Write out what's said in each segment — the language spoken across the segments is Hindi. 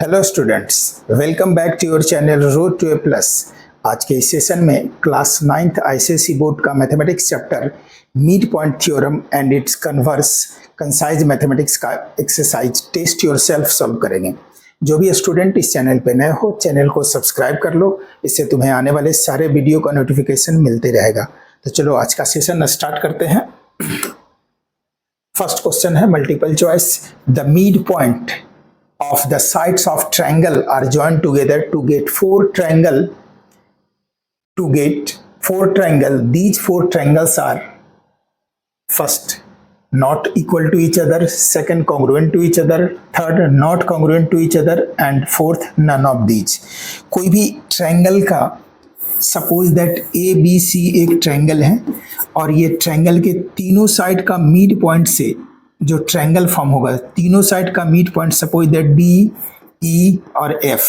Hello students, welcome back to your channel road to A plus. आज के इस सेशन में क्लास 9th आईसीएसई बोर्ड का mathematics chapter mid point theorem and its converse concise mathematics का एक्सरसाइज टेस्ट योरसेल्फ सॉल्व करेंगे। जो भी स्टूडेंट इस चैनल पे नए हो, चैनल को सब्सक्राइब कर लो, इससे तुम्हें आने वाले सारे वीडियो का नोटिफिकेशन मिलते रहेगा। तो चलो आज का सेशन स्टार्ट करते हैं। फर्स्ट क्वेश्चन है multiple choice. The mid point of the sides of triangle are joined together to get four triangle. These four triangles are first not equal to each other, second congruent to each other, third not congruent to each other, and fourth none of these. कोई भी triangle का suppose that A B C एक ट्रायंगल है और ये ट्रायंगल के तीनों साइड का मिड पॉइंट से जो ट्रायंगल फॉर्म होगा, तीनों साइड का mid point suppose that D, E और एफ।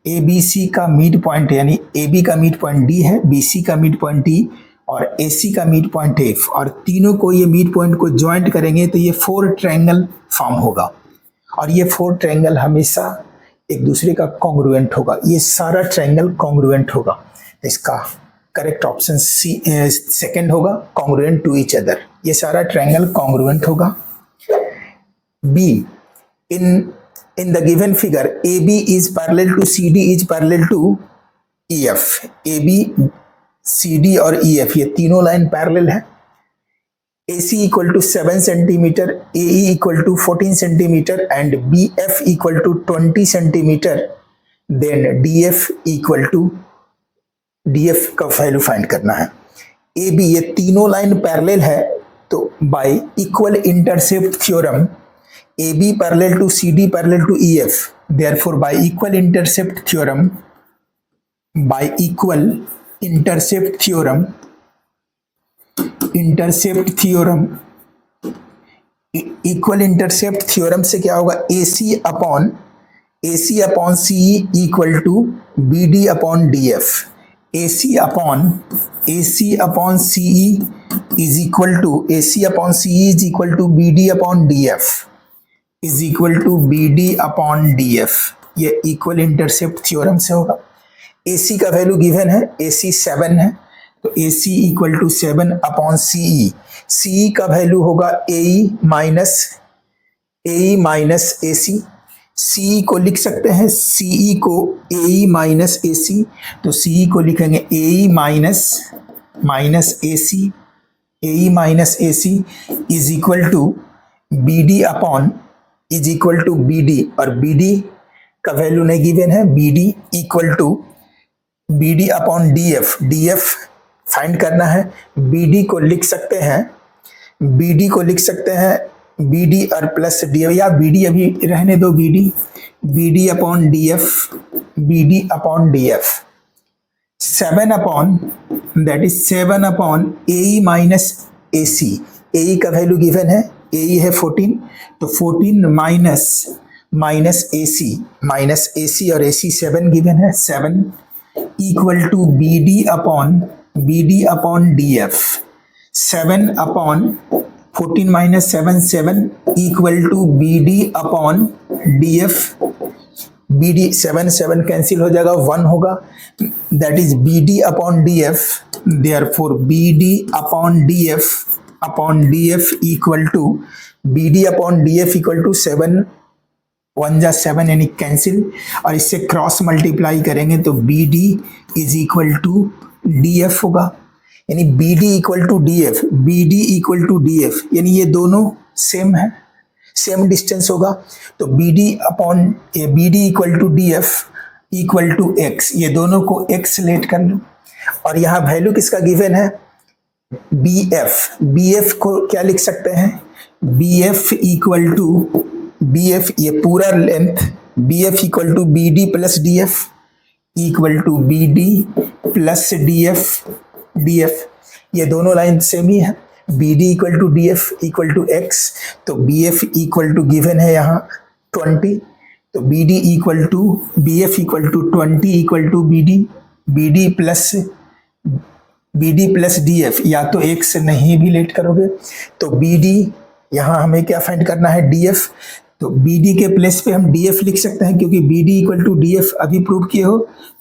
ए बी सी का मिड पॉइंट यानी ए बी का मिड पॉइंट डी है, बी सी का मिड पॉइंट डी और ए सी का मिड पॉइंट एफ, और तीनों को ये मिड पॉइंट को ज्वाइंट करेंगे तो ये फोर ट्रायंगल फॉर्म होगा। और ये फोर ट्रायंगल हमेशा एक दूसरे का कॉन्ग्रुएंट होगा। ये सारा ट्रायंगल कॉन्ग्रुएंट होगा। तो इसका करेक्ट ऑप्शन सी सेकेंड होगा, कॉन्ग्रुएंट टू ईच अदर। ये सारा ट्रायंगल कॉन्ग्रुएंट होगा। B, in the given figure, AB is parallel to CD is parallel to EF. AB, CD और EF ये तीनों लाइन पैरेलल है। AC equal to 7 centimetre, AE equal to 14 centimetre and BF equal to 20 centimetre. Then DF equal to DF का वैल्यू फाइंड करना है। AB ये तीनों लाइन पैरेलल है तो by equal intercept theorem AB parallel to CD parallel to EF, therefore by equal intercept theorem, equal intercept theorem से क्या होगा, AC upon CE equal to BD upon DF। AC upon CE is equal to BD upon DF is equal to BD upon DF। ये इक्वल इंटरसेप्ट थ्योरम से होगा। AC का वैल्यू गिवन है, AC 7 है तो AC equal to 7 upon CE। CE का वैल्यू होगा AE माइनस AC। CE को लिख सकते हैं, CE को AE माइनस AC, तो CE को लिखेंगे AE minus AC is equal to BD upon is equal to BD, और BD का वैल्यू नहीं गिवन है। BD equal to BD upon DF find करना है। BD को लिख सकते हैं BD और प्लस DF, या BD अभी रहने दो, BD upon DF 7 upon AE minus AC। AE का वैल्यू गिवन है, AE है 14, तो 14 माइनस AC और AC 7 गिवन है, 7 equal to BD upon DF। 7 अपॉन 14 minus 7 equal to BD upon DF। BD 7 cancel हो जाएगा, 1 होगा, that is BD upon DF। Therefore BD upon DF equal to BD upon DF equal to 7 1 जा 7 यानी कैंसिल, और इससे क्रॉस मल्टीप्लाई करेंगे तो BD is equal to DF होगा। यानी BD इक्वल टू DF यानी ये दोनों सेम है, सेम डिस्टेंस होगा, तो BD equal to DF equal to X। ये दोनों को X लेट कर लो, और यहाँ वैल्यू किसका गिवन है, BF को क्या लिख सकते हैं, BF ये पूरा length, BF equal to BD plus DF equal to BD plus DF। ये दोनों लाइन सेम ही है। BD equal to DF equal to X, तो BF इक्वल टू गिवन है यहाँ 20, तो BF equal to 20 equal to BD plus DF, या तो X नहीं भी लेट करोगे तो BD, यहाँ हमें क्या फाइंड करना है, DF, तो बी डी के प्लेस पे हम डी एफ लिख सकते हैं, क्योंकि B D equal to D F अभी प्रूव किए हो।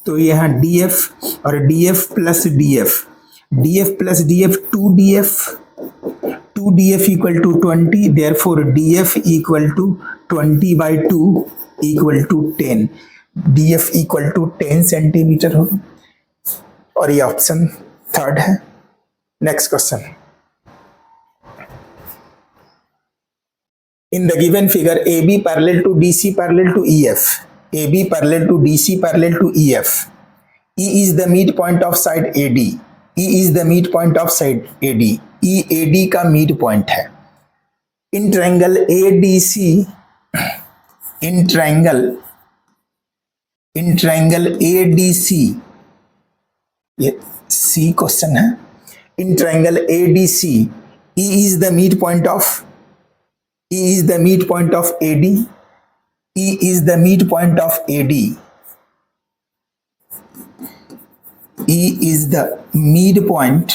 तो यहाँ डी एफ और D F plus D F, D F plus D F 2df equal to 20, therefore df equal to 20/2 equal to 10, df equal to 10 centimetre होगा। और ये ऑप्शन थर्ड है। Next question, in the given figure AB parallel to DC parallel to EF, AB parallel to DC parallel to EF, E is the midpoint of side AD, E is the midpoint of side AD, E AD का midpoint है। in triangle ADC, in triangle ADC, ये C क्वेश्चन है। in triangle ADC, E is the midpoint of E is the midpoint of AD, E is the midpoint of AD, E is the midpoint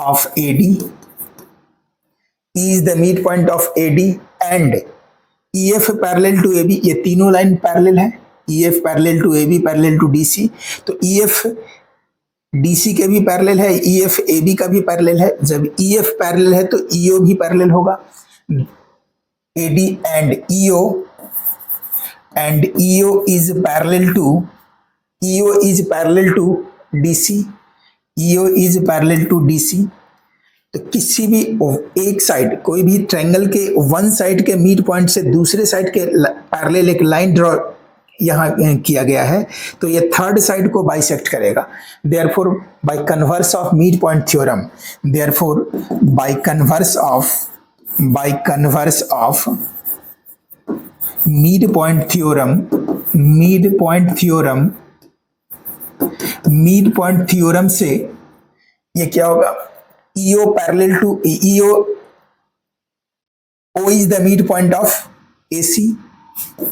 of AD, E is the midpoint of AD and EF parallel to AB, ये तीनों लाइन पैरेलल है, EF parallel to AB parallel to DC, तो EF DC के भी पैरेलल है, EF AB का भी पैरेलल है। जब EF पैरेलल है तो EO भी पैरेलल होगा। AD and EO is parallel to DC, EO is parallel to DC। तो किसी भी एक साइड, कोई भी ट्रायंगल के वन साइड के मिड पॉइंट से दूसरे साइड के पैरेलल एक लाइन ड्रॉ यहाँ किया गया है, तो ये थर्ड साइड को बाइसेक्ट करेगा। Therefore by converse of mid point theorem, therefore by converse of mid point theorem से ये क्या होगा, EO parallel to EO, O is the midpoint of AC,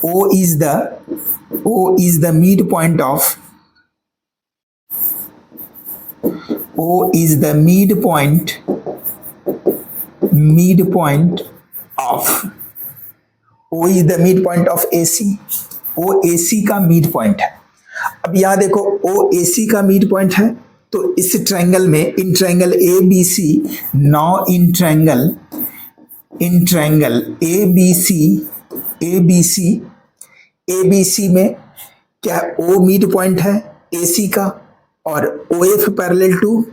O is the midpoint of AC, O AC का मिड पॉइंट है। अब यहां देखो O AC का मिड पॉइंट है, तो इस ट्रायंगल में in triangle ABC, now in triangle ABC में क्या O मिड पॉइंट है AC का, और OF parallel to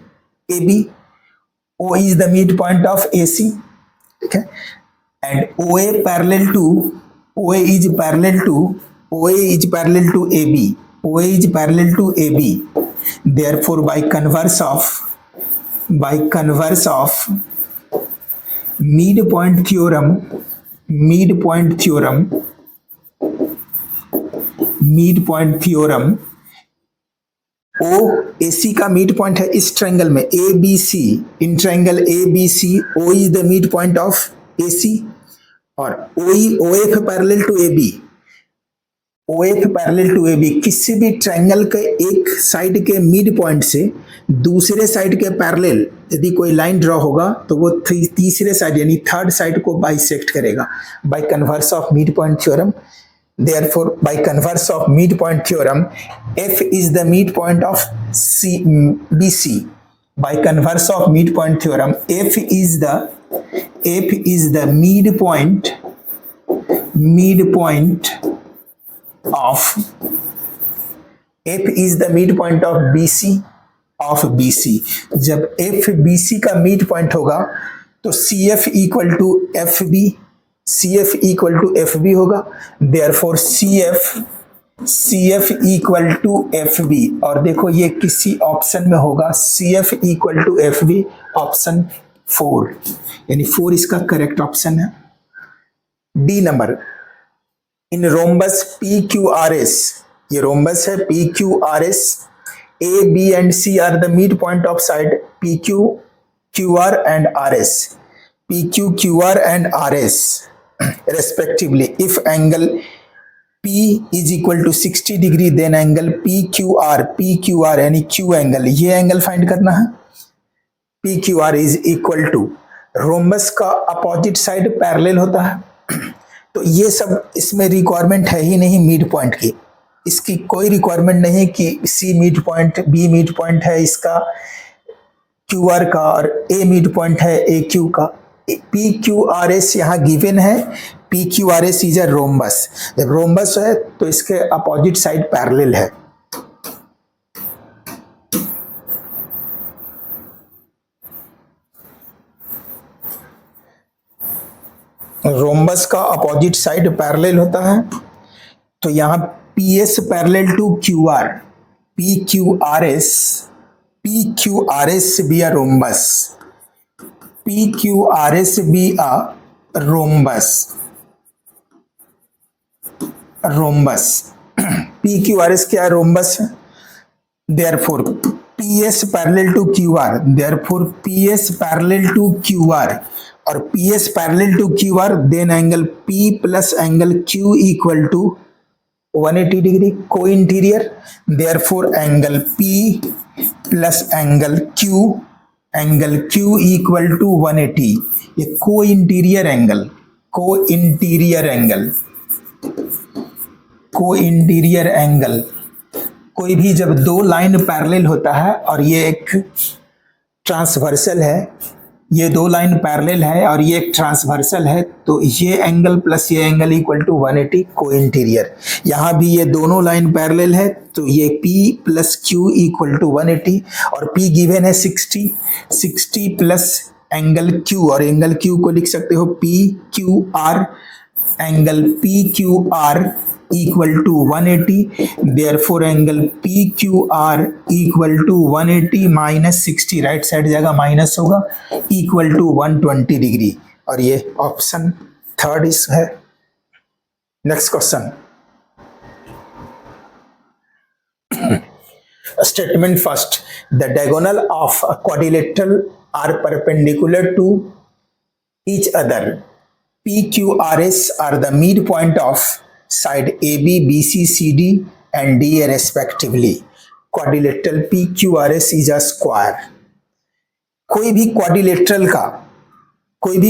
AB, O is the midpoint of AC, ठीक है, and OA is parallel to AB, therefore by converse of midpoint theorem, O AC का मिड पॉइंट है इस ट्रायंगल में ABC, in triangle ABC O is the midpoint of AC, और OF पैरेलल टू AB, किसी भी ट्रायंगल के एक साइड के मिड पॉइंट से दूसरे साइड के पैरेलल यदि कोई लाइन ड्रॉ होगा तो वो तीसरे साइड यानी थर्ड साइड को बाइसेक्ट करेगा bye converse of mid point theorem. Therefore, by converse of midpoint theorem, F is the midpoint of BC. By converse of midpoint theorem, F is the midpoint of BC। जब F BC का मिड पॉइंट होगा तो CF इक्वल टू FB होगा। Therefore CF equal to FB, और देखो ये किसी ऑप्शन में होगा, CF equal to FB option 4, यानी 4 इसका करेक्ट ऑप्शन है। D number, in rhombus PQRS, ये रोम्बस है PQRS, A, B and C are the midpoint of side PQ, QR and RS, PQ, QR and RS respectively. If angle P is equal to 60 degree, then angle PQR यानी Q एंगल, ये एंगल फाइंड करना है। P Q R is equal to, rhombus का अपोजिट साइड पैरेलल होता है, तो ये सब इसमें रिक्वायरमेंट है ही नहीं मिड पॉइंट की, इसकी कोई रिक्वायरमेंट नहीं कि C mid point, B mid point है इसका क्यू आर का, और ए मिड पॉइंट है ए क्यू का। पी क्यू आर एस यहाँ गिवन है, P Q R S is a rhombus, जब रोम्बस है तो इसके अपोजिट साइड पैरेलल है। रोम्बस का अपोजिट साइड पैरेलल होता है, तो यहाँ P S parallel to Q R, P Q R S be a rhombus, P Q R S be a rhombus, P Q R S क्या रोम्बस है, therefore P S parallel to Q R, therefore P S parallel to Q R, और P S parallel to Q R, then angle P plus angle Q equal to 180 degree, को interior, therefore angle P plus angle Q equal to 180, ये को इंटीरियर एंगल, कोई भी जब दो लाइन पैरेलल होता है और ये एक ट्रांसवर्सल है, ये दो लाइन पैरेलल है और ये एक ट्रांसवर्सल है, तो ये एंगल प्लस ये एंगल इक्वल टू 180, को इंटीरियर। यहाँ भी ये दोनों लाइन पैरेलल है, तो ये P plus Q equal to 180, और P गिवन है 60 प्लस एंगल Q, और एंगल Q को लिख सकते हो P Q R, angle P Q R equal to 180, therefore angle P Q R equal to 180 minus 60, right side जाएगा माइनस होगा, इक्वल टू 120 डिग्री, और ये ऑप्शन थर्ड इस है। Next question, statement first, the diagonal of a quadrilateral are perpendicular to each other, P Q R S are the mid point of side AB, BC, CD and DA respectively. Quadrilateral PQRS is a square. कोई भी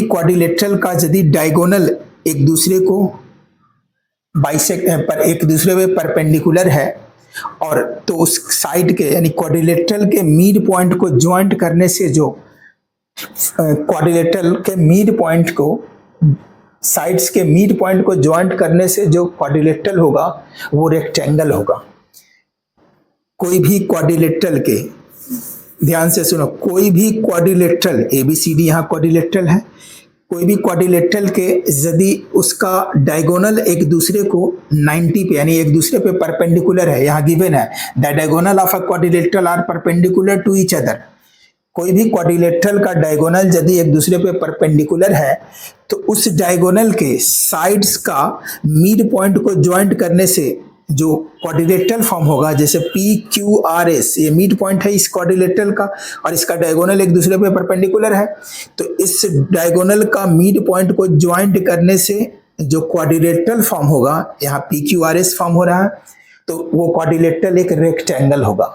क्वाड्रिलेटरल का यदि डायगोनल एक दूसरे को बाइसेक्ट पर एक दूसरे में परपेंडिकुलर है, और तो उस साइड के यानी क्वाड्रिलेटरल के मिड पॉइंट को ज्वाइंट करने से जो क्वाड्रिलेटरल के मिड पॉइंट को साइड्स के मिड पॉइंट को ज्वाइंट करने से जो क्वाड्रिलेटरल होगा वो रेक्टेंगल होगा। कोई भी क्वाड्रिलेटरल के, ध्यान से सुनो, कोई भी क्वाड्रिलेटरल ABCD यहाँ क्वाड्रिलेटरल है, कोई भी क्वाड्रिलेटरल के यदि उसका डायगोनल एक दूसरे को 90 पे यानी एक दूसरे पे परपेंडिकुलर है, यहाँ गिवन है the diagonal of a quadrilateral are perpendicular to each other, कोई भी क्वाड्रिलेटरल का डायगोनल यदि एक दूसरे पे परपेंडिकुलर है तो उस डायगोनल के साइड्स का मिड पॉइंट को ज्वाइंट करने से जो क्वाड्रिलेटरल फॉर्म होगा, जैसे पी क्यू आर एस ये मिड पॉइंट है इस क्वाड्रिलेटरल का और इसका डायगोनल एक दूसरे पे परपेंडिकुलर है, तो इस डायगोनल का मिड पॉइंट को ज्वाइंट करने से जो क्वाड्रिलेटरल फॉर्म होगा, यहाँ P Q R S form हो रहा है, तो वो क्वाड्रिलेटरल एक रेक्टेंगल होगा।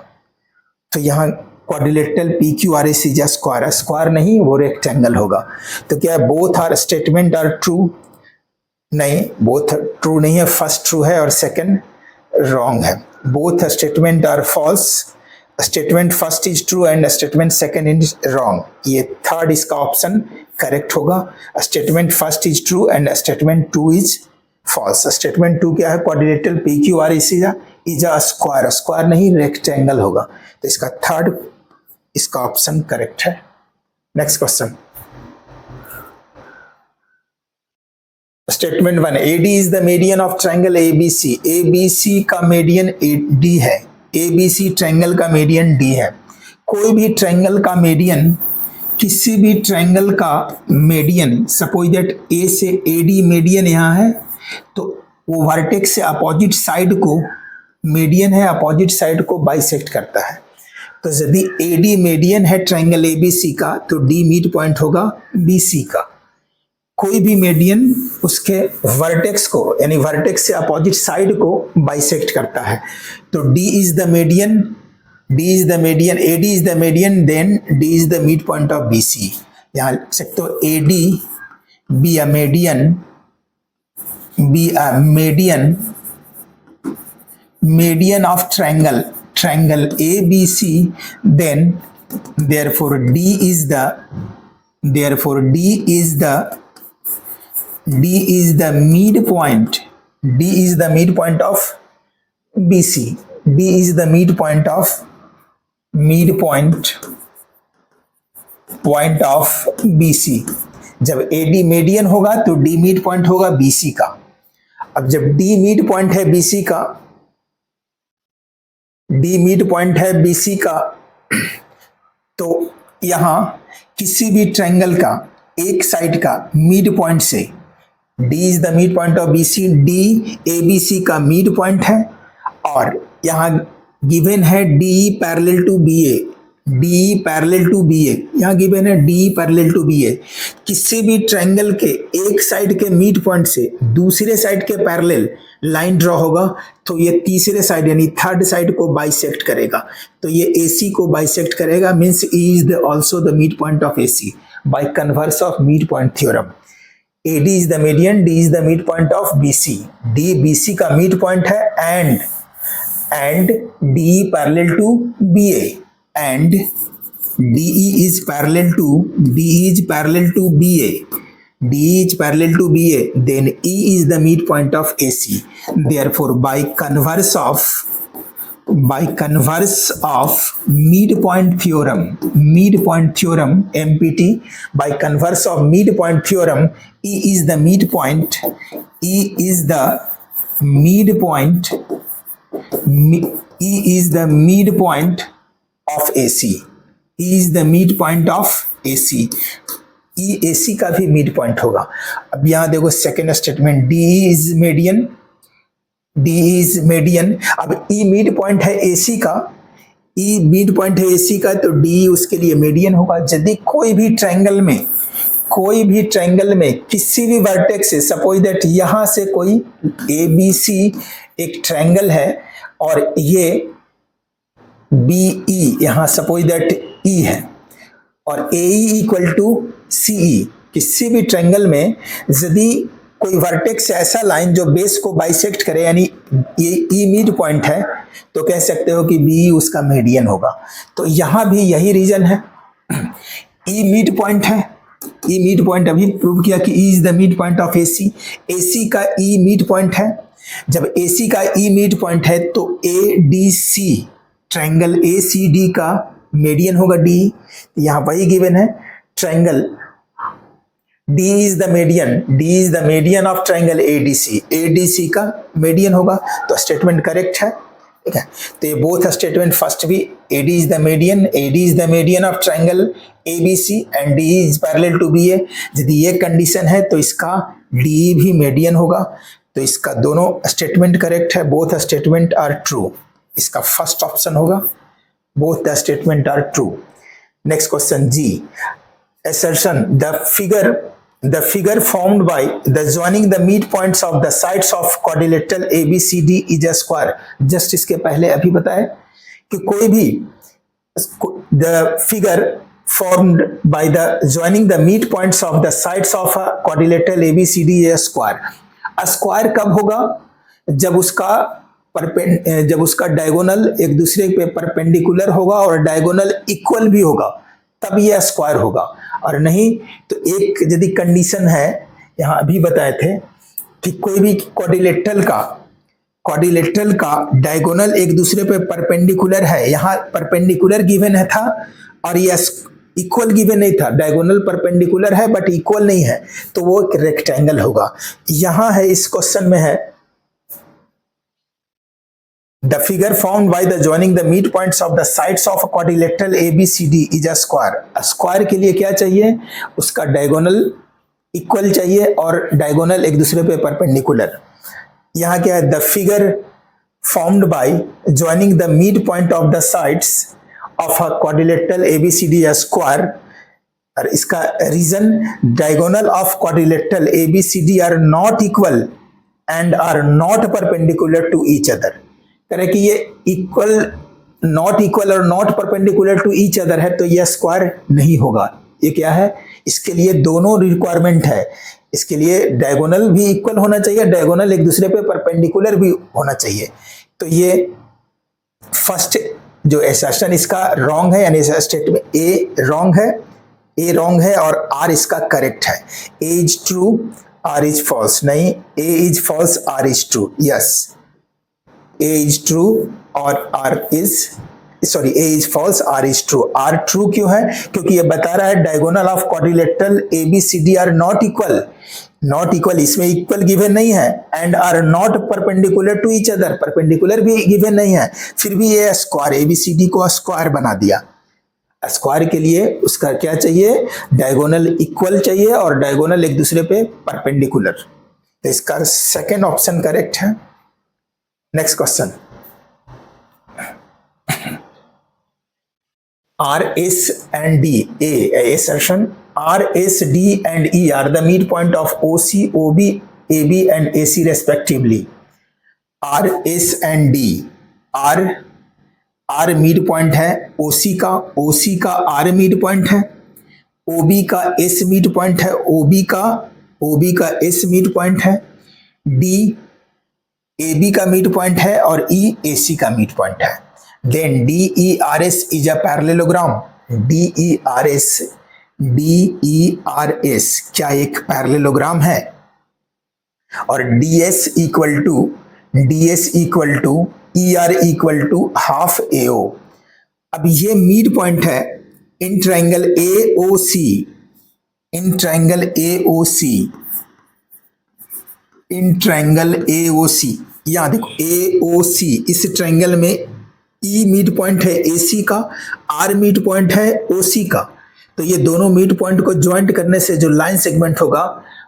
तो यहाँ quadrilateral P Q R S is square, square नहीं वो रेक्टेंगल होगा। तो क्या both are statement are true? नहीं, बोथ ट्रू नहीं है, फर्स्ट ट्रू है और सेकंड रॉन्ग है। Both statement are false, statement first is true and statement second is wrong. ये थर्ड इसका ऑप्शन करेक्ट होगा। Statement first is true and statement two is false. Statement two क्या है? Quadrilateral P Q R S is a square, square नहीं रेक्टेंगल होगा। तो इसका थर्ड इसका ऑप्शन करेक्ट है। Next question, statement 1, AD is the median of triangle ABC। ABC का मीडियन D है, ABC ट्रायंगल का मीडियन D है। कोई भी ट्रायंगल का मीडियन, किसी भी ट्रायंगल का मीडियन, सपोज दैट A से AD मीडियन यहाँ है, तो वो वर्टेक्स से अपोजिट साइड को, मीडियन है अपोजिट साइड को बाइसेक्ट करता है। तो यदि AD मीडियन है ट्रायंगल ABC का, तो D मिड पॉइंट होगा BC का। कोई भी मीडियन उसके वर्टेक्स को यानी वर्टेक्स से अपोजिट साइड को बाइसेक्ट करता है, तो D is the median D is the median, A D is the median, then D is the mid point of B C. यहाँ लिख सकते हो A D be a median, be a median, median of triangle ABC, then therefore D is the midpoint, D is the midpoint of BC, D is the midpoint of BC। जब AD मीडियन होगा तो D मिड पॉइंट होगा BC का। अब जब D मिड पॉइंट है BC का, डी मिड पॉइंट है बीसी का, तो यहां किसी भी ट्रायंगल का एक साइड का मिड पॉइंट से D is the mid point of BC, D A B C का मिड पॉइंट है, और यहां गिवन है D parallel to B A, D parallel to B A, यहां गिवन है D parallel to B A. किसी भी ट्रायंगल के एक साइड के मिड पॉइंट से दूसरे साइड के पैरेलल लाइन ड्रॉ होगा तो ये तीसरे साइड यानी थर्ड साइड को बाइसेक्ट करेगा, तो ये AC को बाइसेक्ट करेगा, means E is also the mid point of AC by converse of mid point theorem. AD is the median, D is the mid point of BC, D BC का मिड पॉइंट है, and D parallel to BA, and DE is parallel to BA, D is parallel to BA, then E is the midpoint of AC. Therefore, by converse of midpoint theorem, MPT, by converse of midpoint theorem, E is the midpoint of AC. E is the midpoint of AC. E AC का भी मिड पॉइंट होगा। अब यहाँ देखो second statement, D is median, अब E मिड पॉइंट है AC का, E मिड पॉइंट है AC का, तो D उसके लिए मीडियन होगा। यदि कोई भी ट्रायंगल में किसी भी वर्टेक्स से, सपोज दैट यहाँ से कोई ABC एक ट्रायंगल है और ये BE यहाँ सपोज दैट E है और AE इक्वल टू CE, किसी भी ट्रायंगल में यदि कोई वर्टेक्स ऐसा लाइन जो बेस को बाइसेक्ट करे, यानी ये E मिड पॉइंट है, तो कह सकते हो कि BE उसका मीडियन होगा। तो यहां भी यही रीजन है, E मिड पॉइंट है, E मिड पॉइंट अभी प्रूव किया कि E is the mid point of AC, AC का E मिड पॉइंट है। जब AC का E मिड पॉइंट है तो ADC ट्रायंगल ACD का मीडियन होगा D, यहाँ वही गिवन है, triangle D is the median of triangle ADC का मीडियन होगा, तो स्टेटमेंट करेक्ट है, ठीक है। तो ये बोथ स्टेटमेंट, फर्स्ट भी AD is the median of triangle ABC and D is parallel to BA, यदि ये कंडीशन है तो इसका D भी मीडियन होगा, तो इसका दोनों स्टेटमेंट करेक्ट है, बोथ स्टेटमेंट आर ट्रू, इसका फर्स्ट ऑप्शन होगा, both the statement are true. Next question G, assertion, the figure formed by the joining the midpoints of the sides of quadrilateral ABCD is a square। just इसके पहले अभी बताया कि कोई भी the figure formed by the joining the midpoints of the sides of a quadrilateral ABCD is a square। Square कब होगा? जब उसका डायगोनल एक दूसरे पे परपेंडिकुलर होगा और डायगोनल इक्वल भी होगा, तब यह स्क्वायर होगा, और नहीं तो एक यदि कंडीशन है, यहाँ अभी बताए थे कि कोई भी क्वाड्रिलेटरल का डायगोनल एक दूसरे पे परपेंडिकुलर है, यहाँ परपेंडिकुलर गिवन है था और यह इक्वल गिवन नहीं था, डायगोनल परपेंडिकुलर है बट इक्वल नहीं है, तो वो एक रेक्टेंगल होगा। यहाँ है, इस क्वेश्चन में है the figure formed by the joining the midpoints of the sides of a quadrilateral ABCD is a square। Square के लिए क्या चाहिए? उसका डायगोनल इक्वल चाहिए और डायगोनल एक दूसरे पे परपेंडिकुलर। यहाँ क्या है? the figure formed by joining the midpoint of the sides of a quadrilateral ABCD is a square। और इसका reason, diagonal of quadrilateral ABCD are not equal and are not perpendicular to each other। करें कि ये इक्वल नॉट इक्वल और not perpendicular to each other है तो यह स्क्वायर नहीं होगा। ये क्या है, इसके लिए दोनों रिक्वायरमेंट है। इसके लिए डायगोनल भी इक्वल होना चाहिए, डायगोनल एक दूसरे पे परपेंडिकुलर भी होना चाहिए। तो ये फर्स्ट जो एसर्शन इसका रॉन्ग है, यानी स्टेटमेंट ए रॉन्ग है, ए रॉन्ग है और आर इसका करेक्ट है। A is true, R is false. नहीं, A is false, R is true. Yes, A is true और R is sorry A is false, R is true. R true क्यों है, क्योंकि ये बता रहा है diagonal of quadrilateral A B C D are not equal. Not equal, इसमें इक्वल गिवन नहीं है, and are not perpendicular to each other, perpendicular भी गिवन नहीं है, फिर भी ये स्क्वायर एबीसीडी को स्क्वायर बना दिया। स्क्वायर के लिए उसका क्या चाहिए, डायगोनल इक्वल चाहिए और डायगोनल एक दूसरे पे परपेंडिकुलर। तो इसका सेकंड ऑप्शन करेक्ट है। Next question, R, S and D, A assertion, R, S, D and E are the midpoint of OC, OB, AB and AC respectively. R, S and D, R mid point है OC का R मिड पॉइंट है, OB का S मिड पॉइंट है, OB का S मिड पॉइंट है, D AB का मिड पॉइंट है और E AC का मिड पॉइंट है। Then DERS is a parallelogram. DERS क्या एक पैरेललोग्राम है? और DS equal to ER equal to half AO। अब ये मिड पॉइंट है इन ट्राइंगल AOC, यहां देखो AOC, इस ट्राइंगल में E मिड पॉइंट है AC का, R मिड पॉइंट है OC का। तो ये दोनों मिड पॉइंट को ज्वाइंट करने से जो लाइन सेगमेंट होगा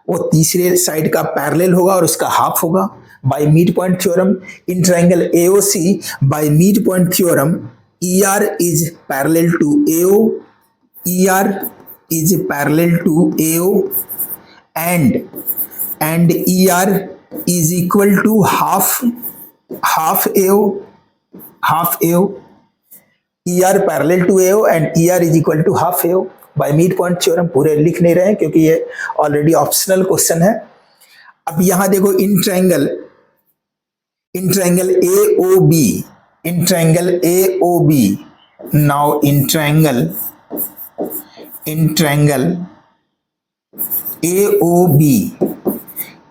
वो तीसरे साइड का पैरेलल होगा और उसका हाफ होगा। By mid point theorem in triangle AOC, by mid point theorem ER is parallel to AO, ER is parallel to AO and ER is equal to half AO. ER parallel to AO and ER is equal to half AO by midpoint theorem। पूरे लिख नहीं रहे हैं क्योंकि ये ऑलरेडी ऑप्शनल क्वेश्चन है। अब यहां देखो in triangle AOB, now in triangle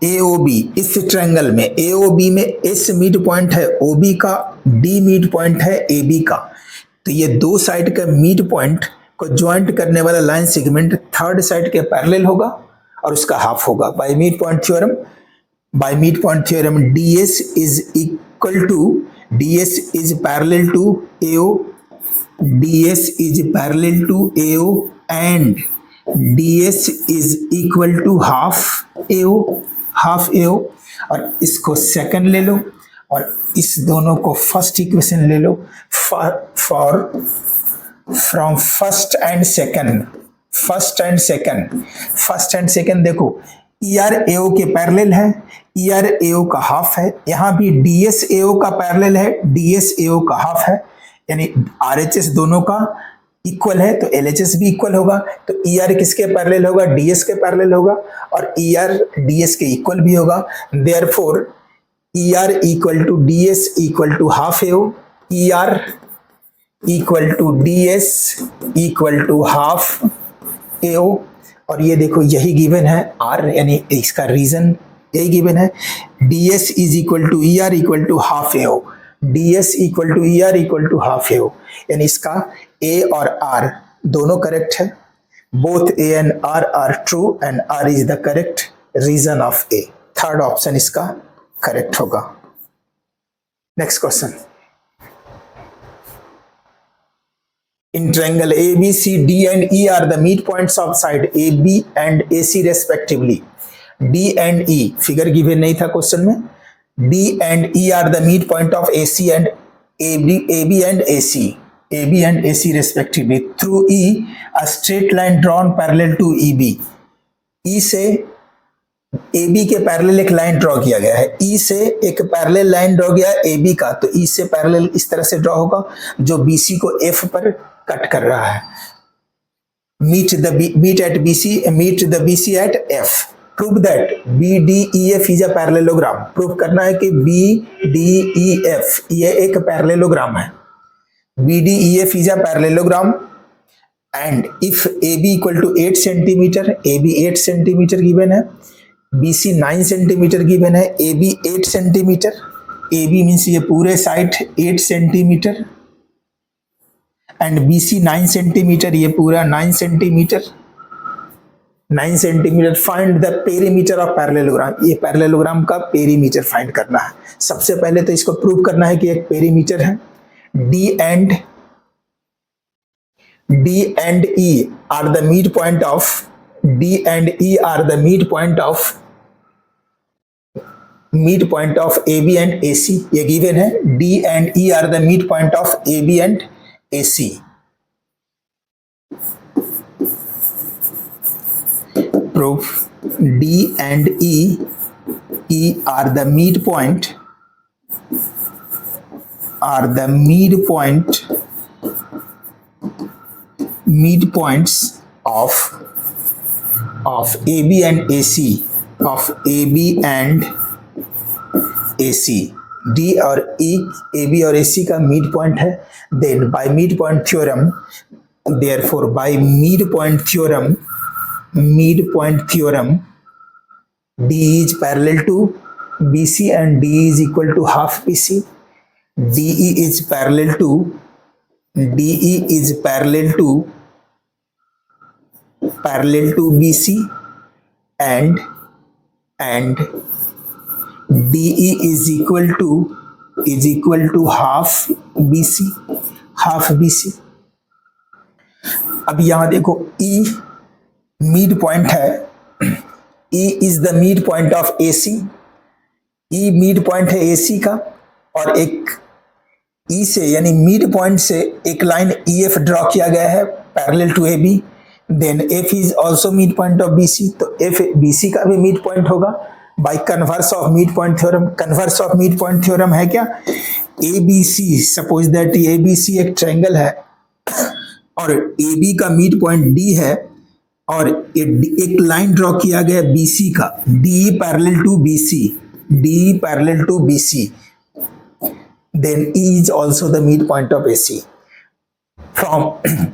AOB, इस ट्रायंगल में AOB में S मिड पॉइंट है OB का, D मिड पॉइंट है AB का। तो ये दो साइड का मिड पॉइंट को ज्वाइंट करने वाला लाइन सेगमेंट थर्ड साइड के पैरेलल होगा और उसका हाफ होगा। By mid point theorem DS is parallel to AO, DS is parallel to AO and DS is equal to half AO। और इसको सेकंड ले लो और इस दोनों को फर्स्ट इक्वेशन ले लो। फ्रॉम फर्स्ट एंड सेकंड देखो ER AO के पैरेलल है, ER AO का हाफ है। यहाँ भी DS AO का पैरेलल है, DS AO का हाफ है, यानी RHS दोनों का इक्वल है तो LHS भी इक्वल होगा। तो ER किसके पैरेलल होगा, DS के पैरेलल होगा और ER DS के इक्वल भी होगा। Therefore ER equal to DS equal to half AO, ER equal to DS equal to half AO। और ये देखो यही गिवन है R, यानी इसका रीजन यही गिवन है। DS is equal to ER equal to half AO, DS equal to ER equal to half AO, यानी इसका A और R दोनों करेक्ट है। Both A and R are true and R is the correct reason of A। Third option इसका करेक्ट होगा। Next question, in triangle ABCD and E are the midpoints of side AB and AC respectively. D and E figure given नहीं था क्वेश्चन में। D and E are the midpoint of AC and AB and AC respectively. Through E, a straight line drawn parallel to EB. E से ए बी के पैरेलल एक लाइन ड्रॉ किया गया है, ई से एक पैरेलल लाइन ड्रॉ किया है ए बी का, तो ई से पैरेलल इस तरह से ड्रॉ होगा जो बी सी को एफ पर कट कर रहा है। Meet the B C at F. Prove that B D E F is a parallelogram. Prove करना है कि बी डी ई एफ ये एक पैरेललोग्राम है। B D E F is a parallelogram and if A B equal to 8 centimetre, A B 8 centimetre given है, बी सी 9 सेंटीमीटर गिवन है, A B 8 centimetre, A B means ये पूरे side 8 centimetre and B C 9 centimetre, ये पूरा 9 centimetre, 9 centimetre. Find the perimeter of parallelogram. ये पैरेललोग्राम का पेरीमीटर फाइंड करना है। सबसे पहले तो इसको प्रूव करना है कि एक पेरीमीटर है। D and E R the mid point of AB and AC। ये गिवन है D and E are the midpoint of AB and AC। Proof D and E are the midpoints of AB and AC। D और E AB और AC का मिड पॉइंट है। Then by mid point theorem, therefore by mid point theorem D is parallel to BC and D is equal to half BC। DE is parallel to BC and DE is equal to half BC। अब यहां देखो E मिड पॉइंट है, E is the mid point of AC। E mid point है AC का और एक E से यानी मिड पॉइंट से एक लाइन EF ड्रॉ किया गया है parallel to AB। Then F is also mid point of BC, तो F BC का भी मिड पॉइंट होगा by converse of mid point theorem. Converse of mid point theorem है क्या? ABC, सपोज दैट ABC एक ट्रायंगल है और AB का मिड पॉइंट D है और एक लाइन ड्रॉ किया गया BC का, D parallel to BC, then E is also the midpoint of AC।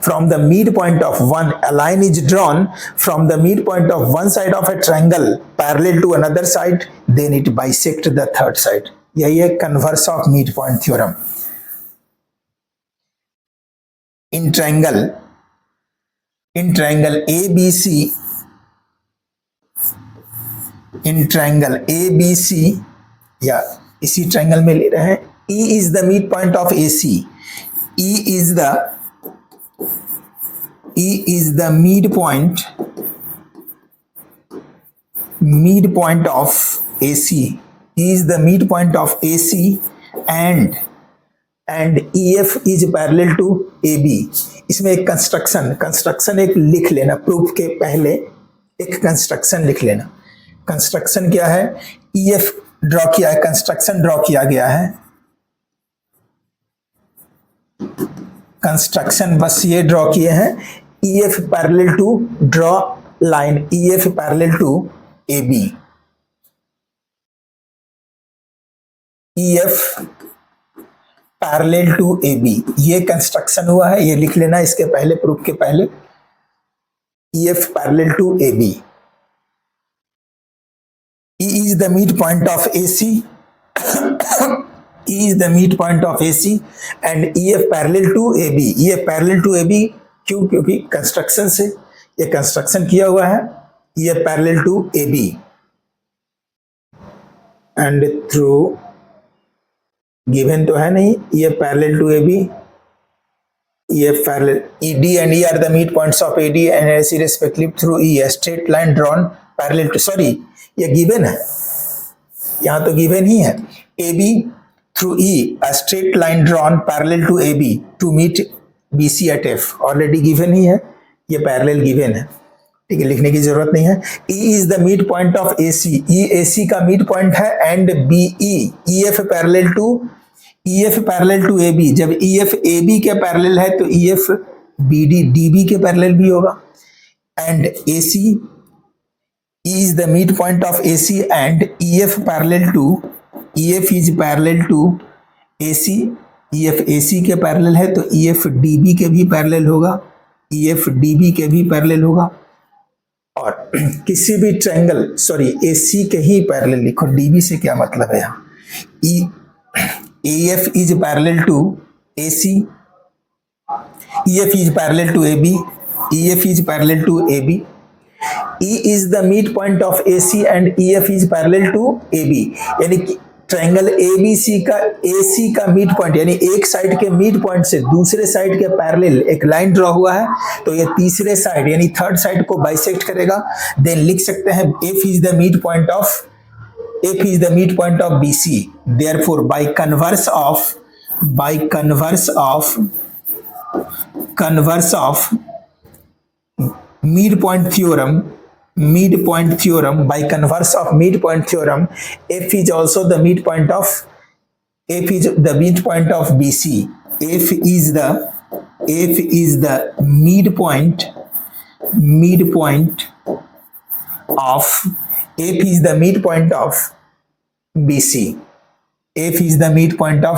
From the midpoint of one, a line is drawn from the midpoint of one side of a triangle parallel to another side, then it bisects the third side। यही है converse of midpoint theorem। In triangle ABC, या इसी ट्रायंगल में ले रहे हैं, E is the midpoint of AC। E is the midpoint of AC। E is the midpoint of AC and EF is parallel to AB। इसमें एक कंस्ट्रक्शन एक लिख लेना, प्रूफ के पहले एक कंस्ट्रक्शन लिख लेना। कंस्ट्रक्शन क्या है? EF ड्रॉ किया है, कंस्ट्रक्शन ड्रॉ किया गया है। कंस्ट्रक्शन बस ये ड्रॉ किए हैं, EF parallel to, draw line EF parallel to AB। EF parallel to AB, ये कंस्ट्रक्शन हुआ है, ये लिख लेना इसके पहले, प्रूफ के पहले। EF parallel to AB। E is the midpoint of AC E is the midpoint of AC and EF parallel to AB। EF parallel to AB क्यों? क्योंकि कंस्ट्रक्शन से ये कंस्ट्रक्शन किया हुआ है। EF parallel to AB and through given तो है नहीं, EF parallel to AB, EF parallel ED and E are the midpoints of AD and AC respectively through E, a straight line drawn parallel to, sorry ये गिवन है, यहाँ तो गिवन ही है। AB through E, a straight line drawn parallel to AB to meet BC at F, already given ही है, ये पैरेलल गिवन है। ठीक है, लिखने की जरूरत नहीं है। E is the mid point of AC, E AC का मिड पॉइंट है, and BE EF parallel to AB, जब EF AB के पैरेलल है तो EF BD DB के पैरेलल भी होगा, and AC E is the midpoint of AC and EF is parallel to AC, EF AC के पैरेलल है तो EF DB के भी पैरेलल होगा, EF DB के भी पैरेलल होगा। और किसी भी ट्रायंगल, सॉरी AC के ही पैरेलल लिखो, DB से क्या मतलब है यहाँ, AF is parallel to AC, EF is parallel to AB, EF is parallel to AB, E is the midpoint of AC and EF is parallel to AB, यानी कि ट्रायंगल ABC का AC का मिड पॉइंट, यानी एक साइड के मिड पॉइंट से दूसरे साइड के पैरेलल एक लाइन ड्रॉ हुआ है, तो ये तीसरे साइड यानी थर्ड साइड को बाइसेक्ट करेगा। देन लिख सकते हैं F is the midpoint of BC, therefore by converse of midpoint theorem, by converse of midpoint theorem, F is the midpoint of BC. F is the midpoint of BC. F is the midpoint of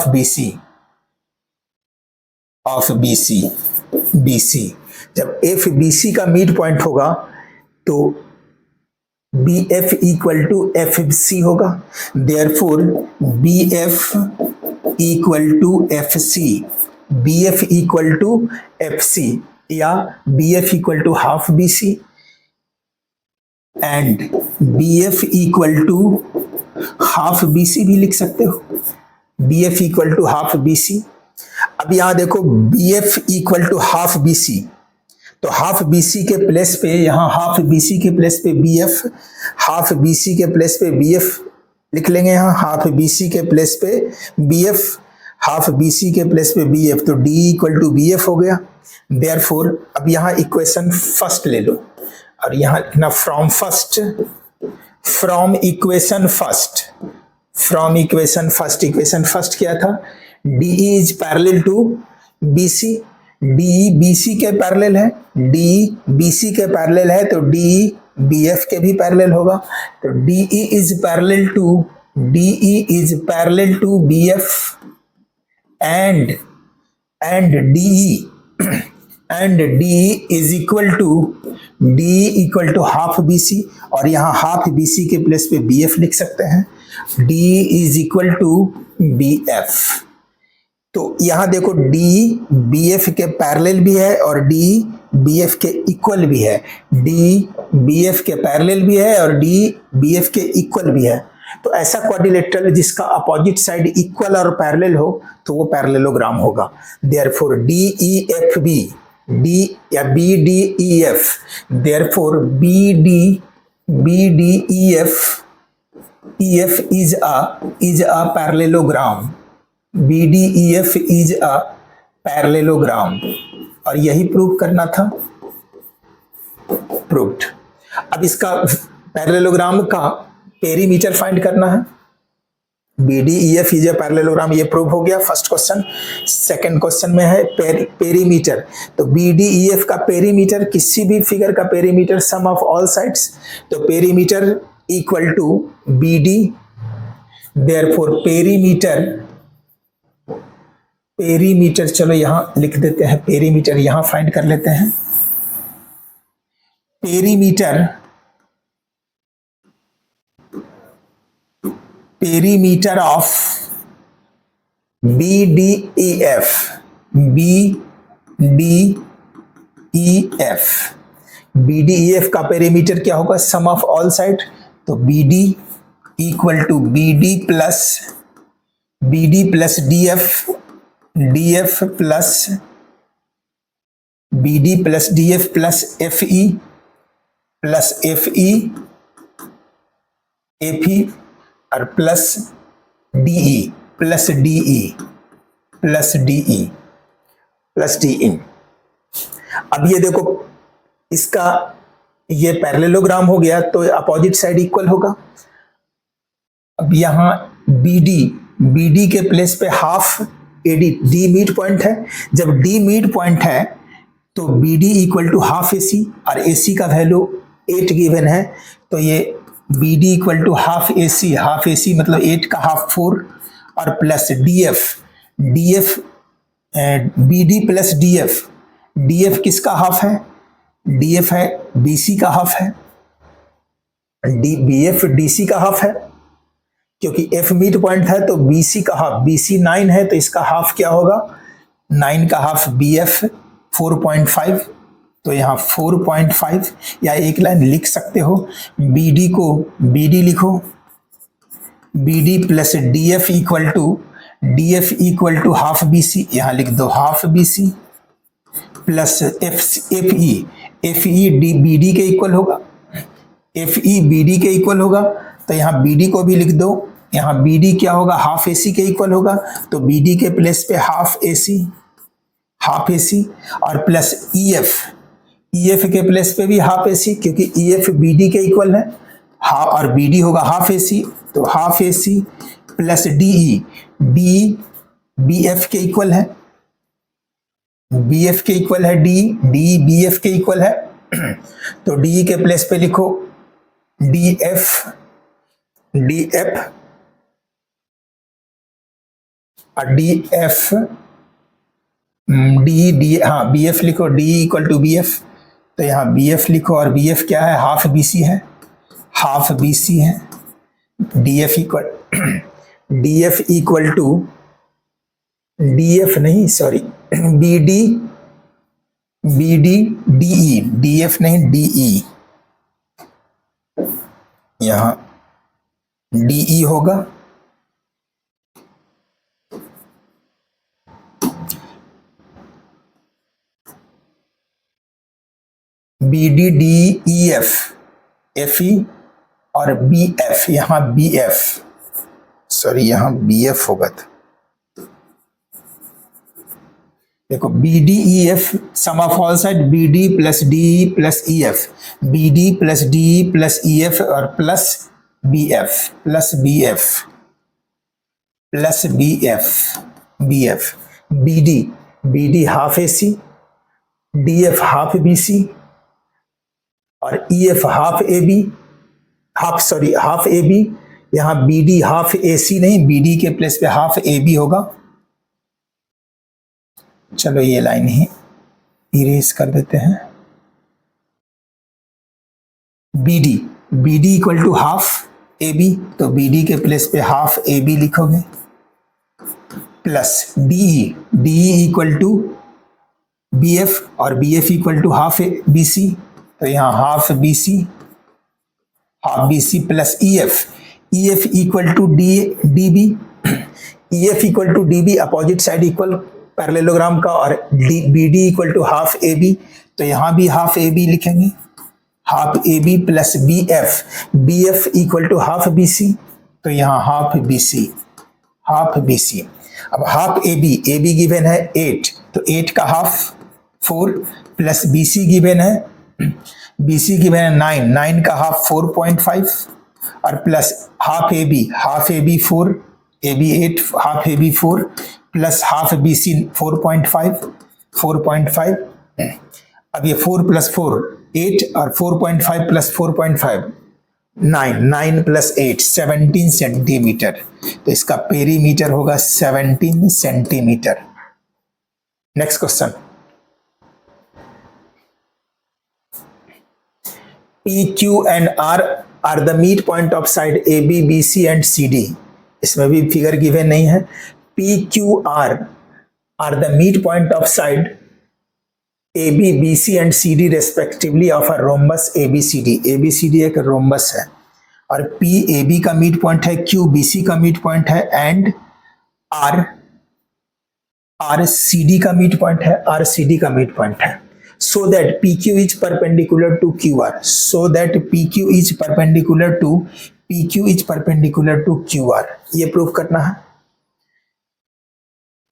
BC. जब F BC का मिड पॉइंट होगा तो BF इक्वल टू FC होगा, therefore BF equal to FC, या BF equal to half BC and BF equal to half BC भी लिख सकते हो, BF equal to half BC। अब यहां देखो BF equal to half BC, तो हाफ BC के प्लेस पे, यहाँ हाफ BC के प्लेस पे BF, हाफ BC के प्लेस पे BF लिख लेंगे, यहाँ हाफ BC के प्लेस पे BF, हाफ BC के प्लेस पे BF, तो D इक्वल टू BF हो गया। देयरफॉर अब यहाँ इक्वेशन फर्स्ट ले लो और यहाँ लिखना फ्रॉम इक्वेशन फर्स्ट क्या था, DE is parallel to BC, DE BC के पैरेलल है, DE BC के पैरेलल है तो DE BF के भी पैरेलल होगा, तो DE is parallel to BF and DE is equal to half BC, और यहाँ हाफ BC के प्लेस पे BF लिख सकते हैं, DE is equal to BF। तो यहाँ देखो D BF के पैरेलल भी है और D BF के इक्वल भी है, D BF के पैरेलल भी है और D BF के इक्वल भी है। तो ऐसा क्वाड्रिलेटरल जिसका अपोजिट साइड इक्वल और पैरेलल हो तो वो पैरेललोग्राम होगा। देयरफॉर DEFB, D या BDEF, therefore BDEF is a parallelogram, BDEF is a parallelogram, और यही प्रूव करना था, प्रूव्ड। अब इसका पैरेललोग्राम का पेरीमीटर फाइंड करना है, BDEF इज ए पैरेललोग्राम, ये प्रूव हो गया फर्स्ट क्वेश्चन। सेकंड क्वेश्चन में है पेरीमीटर, तो BDEF का पेरीमीटर, किसी भी फिगर का perimeter sum of all sides, तो perimeter equal to BD, therefore perimeter चलो यहां लिख देते हैं, पेरीमीटर यहां फाइंड कर लेते हैं। पेरीमीटर ऑफ BDEF का पेरीमीटर क्या होगा, सम ऑफ ऑल साइड, तो BD equal to BD plus DF plus BD plus DF plus FE और प्लस DE। अब ये देखो इसका ये पैरेललोग्राम हो गया तो अपोजिट साइड इक्वल होगा। अब यहाँ BD के प्लेस पे half AD, D mid point है। जब D मिड पॉइंट है तो BD equal to half AC, और AC का वैल्यू 8 गिवन है, तो ये BD equal to half AC मतलब 8 का हाफ 4, और plus DF BD plus DF किसका हाफ है? DF है BC का हाफ है, BF DC का हाफ है, क्योंकि F मिड पॉइंट है तो BC का हाफ, BC 9 है तो इसका हाफ क्या होगा? 9 का हाफ BF 4.5, तो यहाँ 4.5, या एक लाइन लिख सकते हो, BD को BD लिखो, BD plus DF equal to half BC, यहाँ लिख दो half BC, plus FE BD के इक्वल होगा, FE BD के इक्वल होगा, तो यहाँ BD को भी लिख दो, यहाँ BD क्या होगा? हाफ AC के इक्वल होगा, तो BD के प्लेस पे हाफ AC, और प्लस EF के प्लेस पे भी हाफ AC, क्योंकि EF BD के इक्वल है, और BD होगा हाफ AC, तो half AC plus DE BF के इक्वल है, BF के इक्वल है DE BF के इक्वल है, तो DE के प्लेस पे लिखो DF और DF हाँ BF लिखो, DE इक्वल टू BF, तो यहाँ BF लिखो, और BF क्या है? हाफ BC है, DF इक्वल टू DF नहीं, सॉरी, BD DE, DF नहीं DE, यहाँ DE होगा, BD DEF FE और BF, यहाँ BF, सॉरी यहाँ BF होगा, देखो BDEF sum of all side BD plus DE plus EF, BD plus DE plus EF और plus BF, BD half AC, DF half BC और EF हाफ AB, यहाँ BD हाफ AC नहीं, BD के प्लेस पे हाफ AB होगा। चलो ये लाइन ही इरेज कर देते हैं। BD equal to half AB, तो BD के प्लेस पे हाफ AB लिखोगे, plus DE equal to BF और BF equal to half BC, तो यहाँ half BC plus EF equal to DB, EF equal to DB opposite side equal parallelogram का, और BD equal to half AB, तो यहाँ भी हाफ AB लिखेंगे, half AB plus BF equal to half BC, तो यहाँ हाफ BC। अब हाफ AB गिवन है 8, तो 8 का हाफ 4 प्लस BC गिवन है 9 का हाफ 4.5 और plus half AB 4, AB 8, half AB 4 plus half BC 4.5। अब ये 4 प्लस 4 8 और 4.5 प्लस 4.5 9 प्लस 8 17 सेंटीमीटर, तो इसका पेरीमीटर होगा 17 centimetre. Next question, PQ and R are the midpoint of side AB, BC and CD। इसमें भी फिगर गिवन नहीं है। PQR are the midpoint of side AB, BC and CD respectively of a rhombus ABCD। ABCD एक rhombus है और PAB का मिड पॉइंट है, QBC का मिड पॉइंट है एंड RCD का मिड पॉइंट है, RCD का मिड पॉइंट है। So that PQ is perpendicular to QR, QR, ये प्रूफ करना है।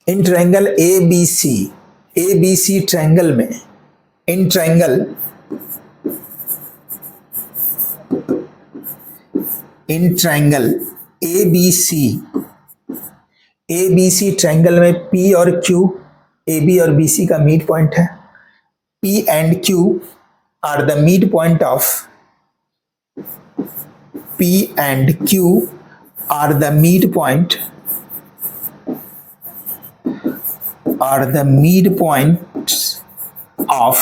इन ट्रायंगल ABC ट्रायंगल में, in triangle in triangle A B C triangle में पी और क्यू, ए बी और बी सी का मिड पॉइंट है, P and Q are the mid point of P and Q are the midpoints of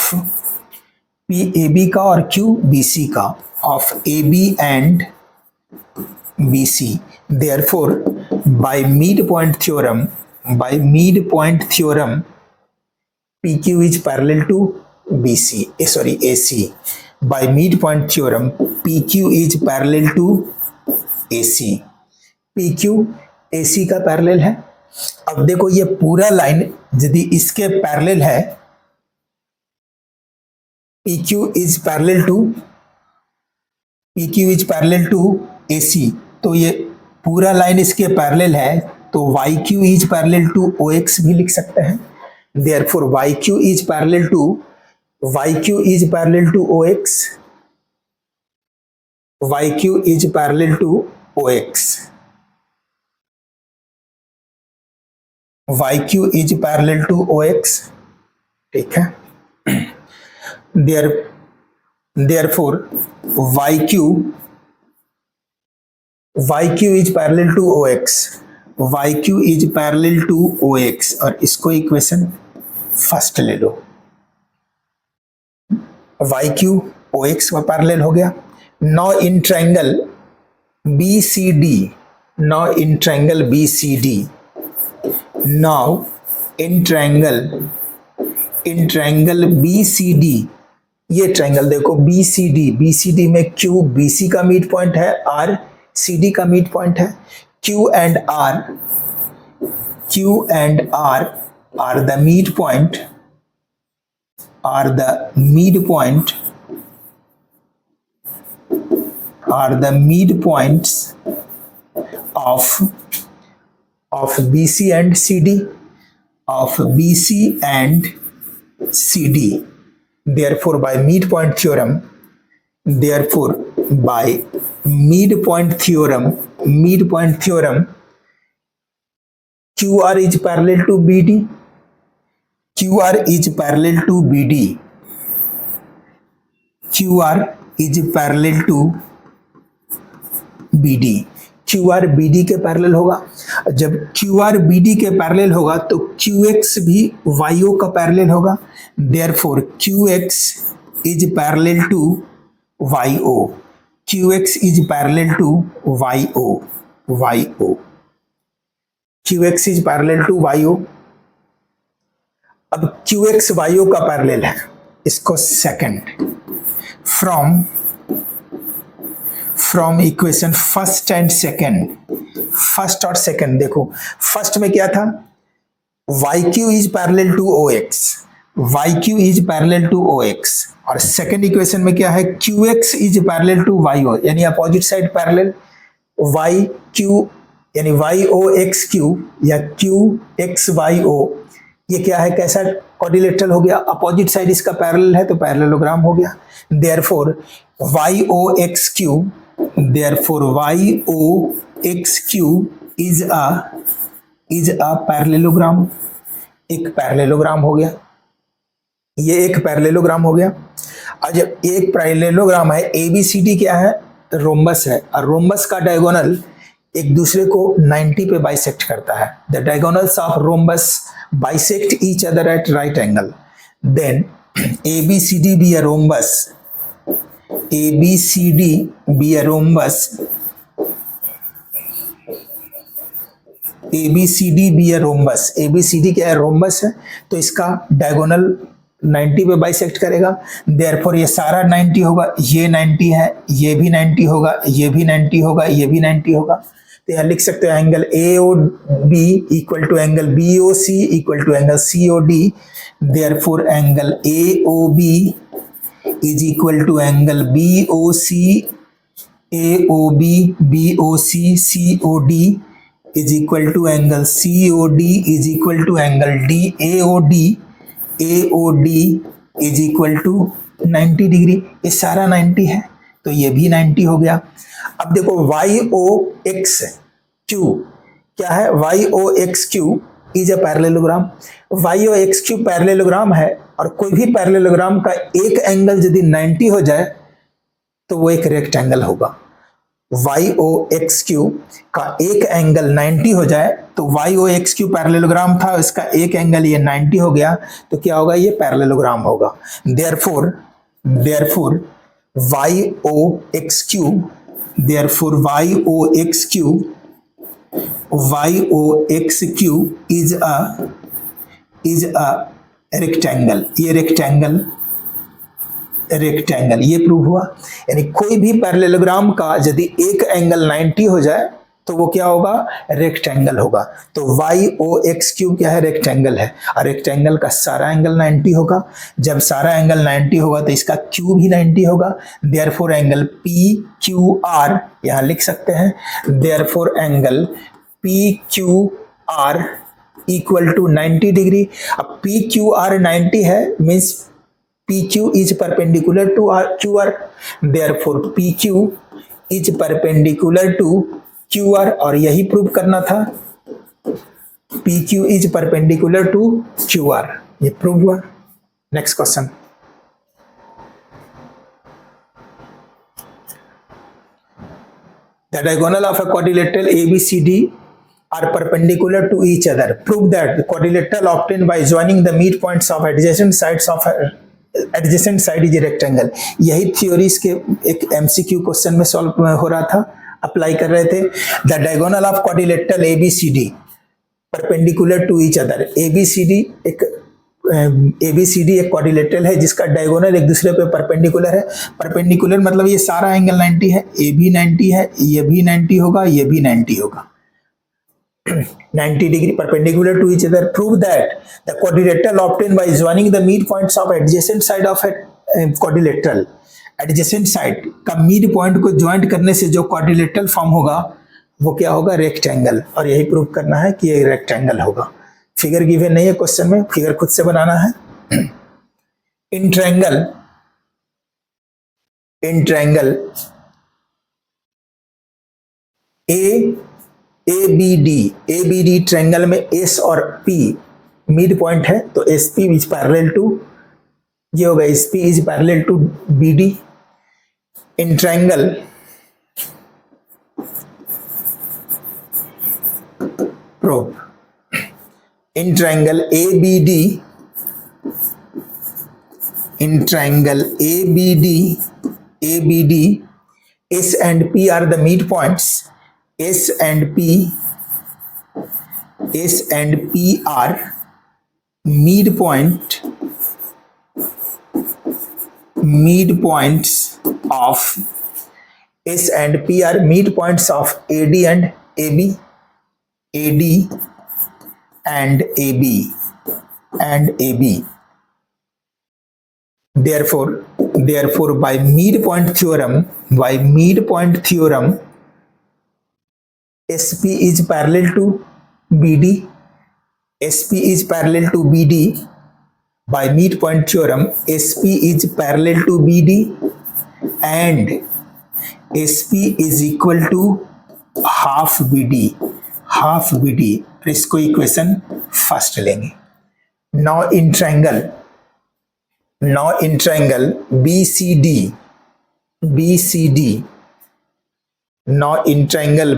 P AB का और Q BC का, of AB and BC. Therefore, by midpoint theorem, PQ is parallel to AC. By midpoint theorem, PQ is parallel to AC. PQ AC का पैरेलल है। अब देखो ये पूरा लाइन यदि इसके पैरेलल है, PQ is parallel to AC, तो ये पूरा लाइन इसके पैरेलल है, तो YQ is parallel to OX भी लिख सकते हैं। Therefore, YQ is parallel to OX. YQ is parallel to OX. YQ is parallel to OX. ठीक है। Therefore, YQ is parallel to OX. YQ is parallel to OX, और इसको इक्वेशन फर्स्ट ले लो। YQ OX का पैरेलल हो गया। Now in triangle BCD, ये ट्रायंगल देखो BCD में Q BC का मिड पॉइंट है, R CD का मिड पॉइंट है। Q and R are the midpoints of BC and CD. Therefore, by midpoint theorem, QR is parallel to BD. QR is parallel to BD. QR BD के पैरेलल होगा। जब QR BD के पैरेलल होगा तो QX भी YO का पैरेलल होगा। Therefore, QX is parallel to YO. QX is parallel to YO. QX is parallel to YO. अब QX YO का पैरेलल है, इसको second from equation first and second, first और सेकंड देखो। फर्स्ट में क्या था, YQ is parallel to OX, और सेकंड इक्वेशन में क्या है, QX is parallel to YO, यानी अपोजिट साइड पैरेलल। YQ यानी YOXQ या QXYO, ये क्या है, कैसा क्वाड्रिलेटरल हो गया, अपोजिट साइड इसका पैरेलल है तो पैरेललोग्राम हो गया। Therefore YOXQ is a parallelogram, एक पैरेललोग्राम हो गया, ये एक पैरेललोग्राम हो गया। और जब एक पैरेललोग्राम है, ABCD क्या है, रोम्बस है, और रोम्बस का डायगोनल एक दूसरे को 90 पे बाइसेक्ट करता है। The diagonals of rhombus bisect each other at right angle, then ABCD be a rhombus, ABCD be a rhombus, ABCD be a rhombus, ABCD क्या है, रोम्बस है, तो इसका डायगोनल 90 पे बाइसेक्ट करेगा। देयरफॉर ये सारा 90 होगा, ये 90 है, ये भी 90 होगा, ये भी 90 होगा, ये भी 90 होगा। तो यहाँ लिख सकते हैं angle AOB equal to angle BOC equal to angle COD। Therefore angle AOB is equal to angle BOC AOB BOC COD is equal to angle COD is equal to angle DAOD AOD is equal to 90 degree. ये सारा 90 है, तो ये भी 90 हो गया। अब देखो वाई ओ एक्स क्यू क्या है, Y O X Q is a parallelogram. Y O X Q parallelogram है और कोई भी पैरेललोग्राम का एक एंगल यदि 90 हो जाए तो वो एक रेक्टेंगल होगा। वाई ओ एक्स क्यू का एक एंगल 90 हो जाए तो Y O X Q parallelogram था, इसका एक एंगल ये 90 हो गया तो क्या होगा, ये पैरेललोग्राम होगा। Therefore Y O X Q therefore Y O X Q is a rectangle. ये रेक्टेंगल ये प्रूव हुआ। यानी कोई भी पैरेललोग्राम का यदि एक एंगल 90 हो जाए तो वो क्या होगा, रेक्टेंगल होगा। तो वाई ओ एक्स क्यू क्या है, रेक्टेंगल है और रेक्टेंगल का सारा एंगल 90 होगा। जब सारा एंगल 90 होगा तो इसका क्यू भी 90 होगा। Therefore angle P Q R यहां लिख सकते हैं। Therefore angle P Q R equal to 90 degree. अब पी क्यू आर 90 है means PQ is perpendicular to QR, therefore PQ is perpendicular to QR और यही प्रूव करना था, PQ is perpendicular to QR, ये प्रूव हुआ। Next question, the diagonal of a quadrilateral ABCD are perpendicular to each other. Prove that the quadrilateral obtained by joining the midpoints of adjacent sides of adjacent side is rectangle. यही थ्योरीज के एक एमसीक्यू क्वेश्चन में सॉल्व हो रहा था, अप्लाई कर रहे थे। The diagonal of quadrilateral ABCD perpendicular to each other. ABCD एक क्वाड्रिलेटरल है जिसका डायगोनल एक दूसरे पे परपेंडिकुलर है। परपेंडिकुलर मतलब ये सारा एंगल 90 है, ए भी 90 है, ये भी 90 होगा, ये भी 90 होगा। 90 degree perpendicular to each other. Prove that the quadrilateral obtained by joining the midpoints of adjacent side of a quadrilateral, adjacent side का मिड पॉइंट को ज्वाइंट करने से जो क्वाड्रिलेटरल फॉर्म होगा वो क्या होगा, रेक्टेंगल। और यही प्रूव करना है कि ये रेक्टेंगल होगा। फिगर गिवन नहीं है क्वेश्चन में, फिगर खुद से बनाना है। इन ट्रायंगल ABD ट्रायंगल में S और P मिड पॉइंट है तो SP इज पैरेलल टू, ये होगा SP is parallel to BD। In triangle prove, in triangle ABD S and P are the midpoints। S and P are midpoints of S and P are midpoints of AD and AB। Therefore by midpoint theorem SP is parallel to BD, by midpoint theorem SP is parallel to BD and SP is equal to half BD। इसको इक्वेशन फर्स्ट लेंगे। Now in triangle BCD now in triangle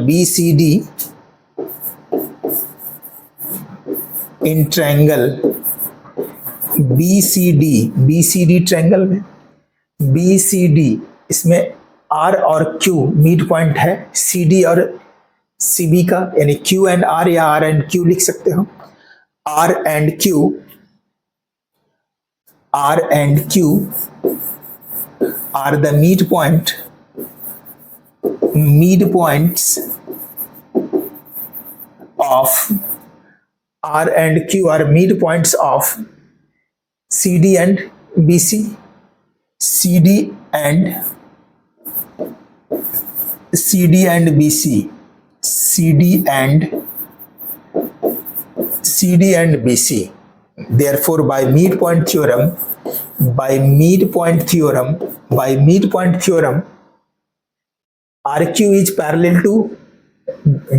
BCD triangle में BCD इसमें R और Q मिड पॉइंट है CD और CB का, यानी Q एंड R या R एंड Q लिख सकते हो। R and Q are the midpoints of R and Q are midpoints of CD and BC। CD and BC। Therefore by midpoint theorem RQ is parallel to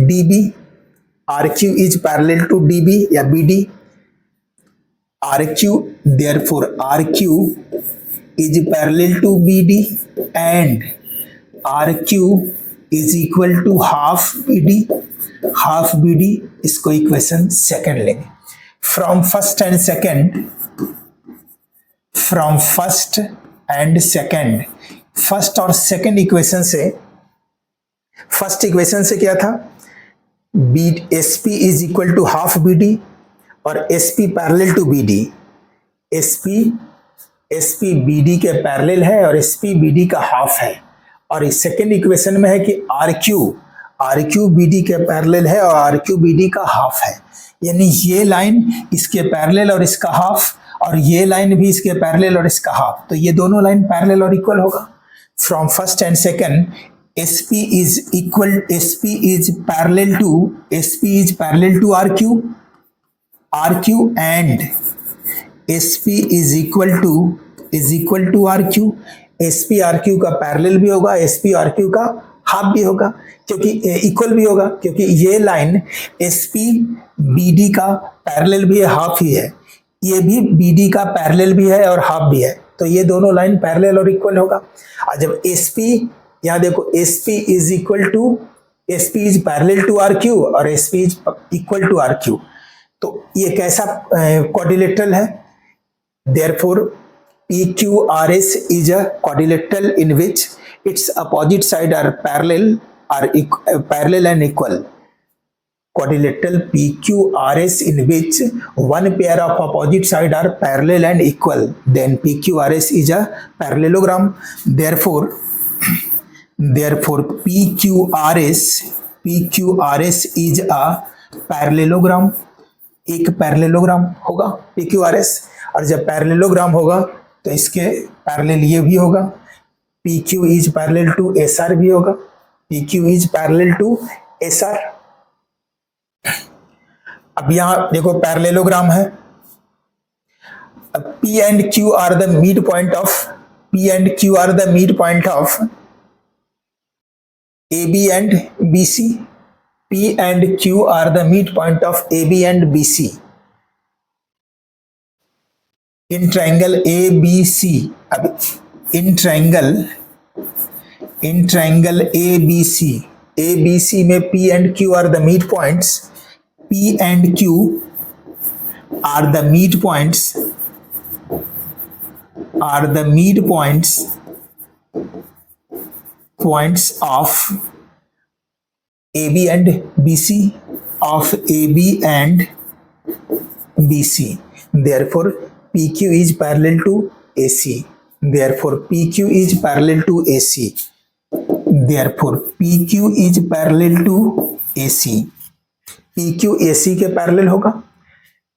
DB, RQ is parallel to DB या BD, RQ, therefore RQ is parallel to BD and RQ is equal to half BD, half BD, इसको इक्वेशन सेकंड लेंगे. From first and second, from first and second, first और सेकंड इक्वेशन से, फर्स्ट इक्वेशन से क्या था, B SP is equal to half BD और SP parallel to BD, SP BD के पैरेलल है और SP BD का हाफ है. और इस सेकेंड इक्वेशन में है कि RQ BD के पैरेलल है और RQ BD का हाफ है. यानी ये लाइन इसके पैरेलल और इसका हाफ, और ये लाइन भी इसके पैरेलल और इसका हाफ, तो ये दोनों लाइन पैरेलल और इक्वल होगा. From first and second, SP is parallel to RQ and SP is equal to RQ. SP RQ का पैरेलल भी होगा, SP RQ का हाफ भी होगा, क्योंकि इक्वल भी होगा, क्योंकि ये लाइन SP BD का पैरेलल भी है, हाफ ही है, ये भी BD का पैरेलल भी है और हाफ भी है, तो ये दोनों लाइन पैरेलल और इक्वल होगा. और जब SP, यहाँ देखो SP is parallel to RQ और SP is equal to RQ, तो ये कैसा क्वाड्रिलेटरल है. Therefore PQRS is a quadrilateral in which its opposite side are parallel and equal. Quadrilateral PQRS in which one pair of opposite side are parallel and equal, then PQRS is a parallelogram. Therefore PQRS is a parallelogram. एक पैरेललोग्राम होगा PQRS, और जब पैरेललोग्राम होगा तो इसके पैरेलल ये भी होगा, PQ is parallel to SR भी होगा, PQ is parallel to SR. अब यहां देखो पैरेललोग्राम है. P and Q are the midpoint of AB and BC. P and Q are the midpoint of AB and BC in triangle ABC. अब in triangle ABC में P and Q are the midpoints. P and Q are the midpoints of AB and BC. Therefore PQ is parallel to AC. Therefore PQ is parallel to AC. PQ AC के पैरेलल होगा.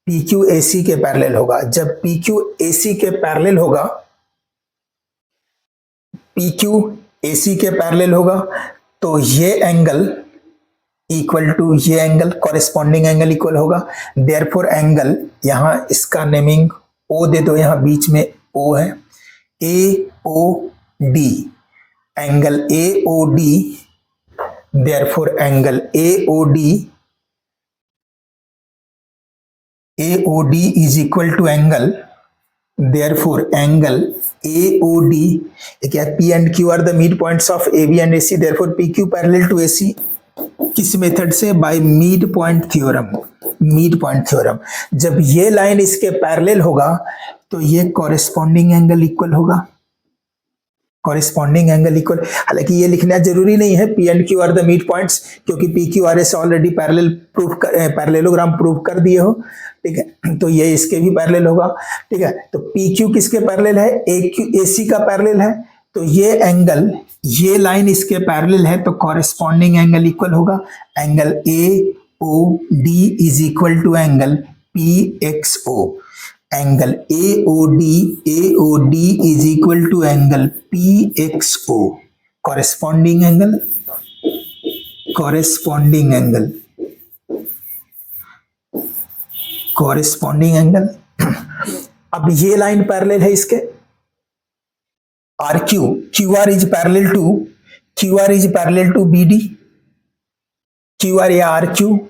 PQ AC के पैरेलल होगा. जब PQ AC के पैरेलल होगा, PQ AC के पैरेलल होगा, तो ये एंगल इक्वल टू ये एंगल, कॉरेस्पॉन्डिंग एंगल इक्वल होगा. देयरफॉर एंगल, यहां इसका नेमिंग O दे दो, यहां बीच में O है, AOD, angle AOD. Therefore angle AOD is equal to angle, therefore angle AOD, क्या, P and Q are the midpoints of AB and AC, therefore PQ parallel to AC. किस मेथड से? Bye mid point theorem. जब ये लाइन इसके पैरेलल होगा तो ये कॉरेस्पॉन्डिंग एंगल इक्वल होगा. हालांकि ये लिखना जरूरी नहीं है P and Q are the mid points, क्योंकि PQRS ऑलरेडी पैरेललोग्राम प्रूव कर दिए हो. ठीक है, तो ये इसके भी पैरेलल होगा. ठीक है, तो PQ किसके पैरेलल है? AC का पैरेलल है, तो ये एंगल, ये लाइन इसके पैरेलल है, तो कॉरेस्पॉन्डिंग एंगल इक्वल होगा. Angle AOD is equal to angle PXO. Angle AOD is equal to angle PXO. Corresponding angle. अब ये लाइन पैरेलल है इसके, RQ, QR is parallel to QR is parallel to BD, QR या RQ,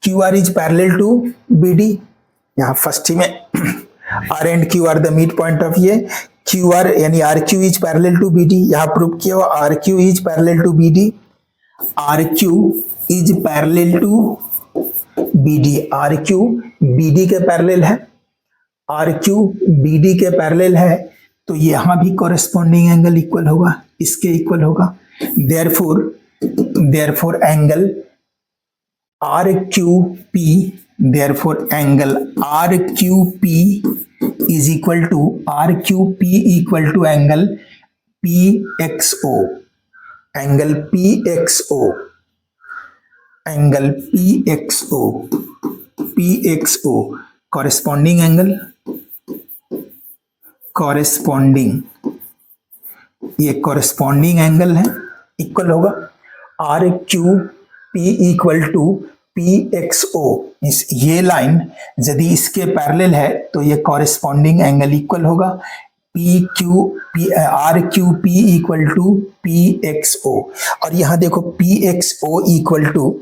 QR is parallel to BD. यहाँ फर्स्ट ही में R and Q are the midpoint of ये QR यानी RQ is parallel to BD. यहाँ प्रूव किया हुआ RQ is parallel to BD, RQ is parallel to BD. RQ BD के पैरेलल है, RQ BD के पैरेलल है, तो यहाँ भी कॉरेस्पॉन्डिंग एंगल इक्वल होगा, इसके इक्वल होगा. therefore angle RQP, therefore angle RQP is equal to angle PXO, angle PXO corresponding angle, ये कॉरेस्पॉन्डिंग एंगल है, इक्वल होगा RQP इक्वल टू PXO. ये लाइन यदि इसके पैरेलल है तो ये कॉरेस्पॉन्डिंग एंगल इक्वल होगा RQP इक्वल टू PXO. और यहाँ देखो PXO इक्वल टू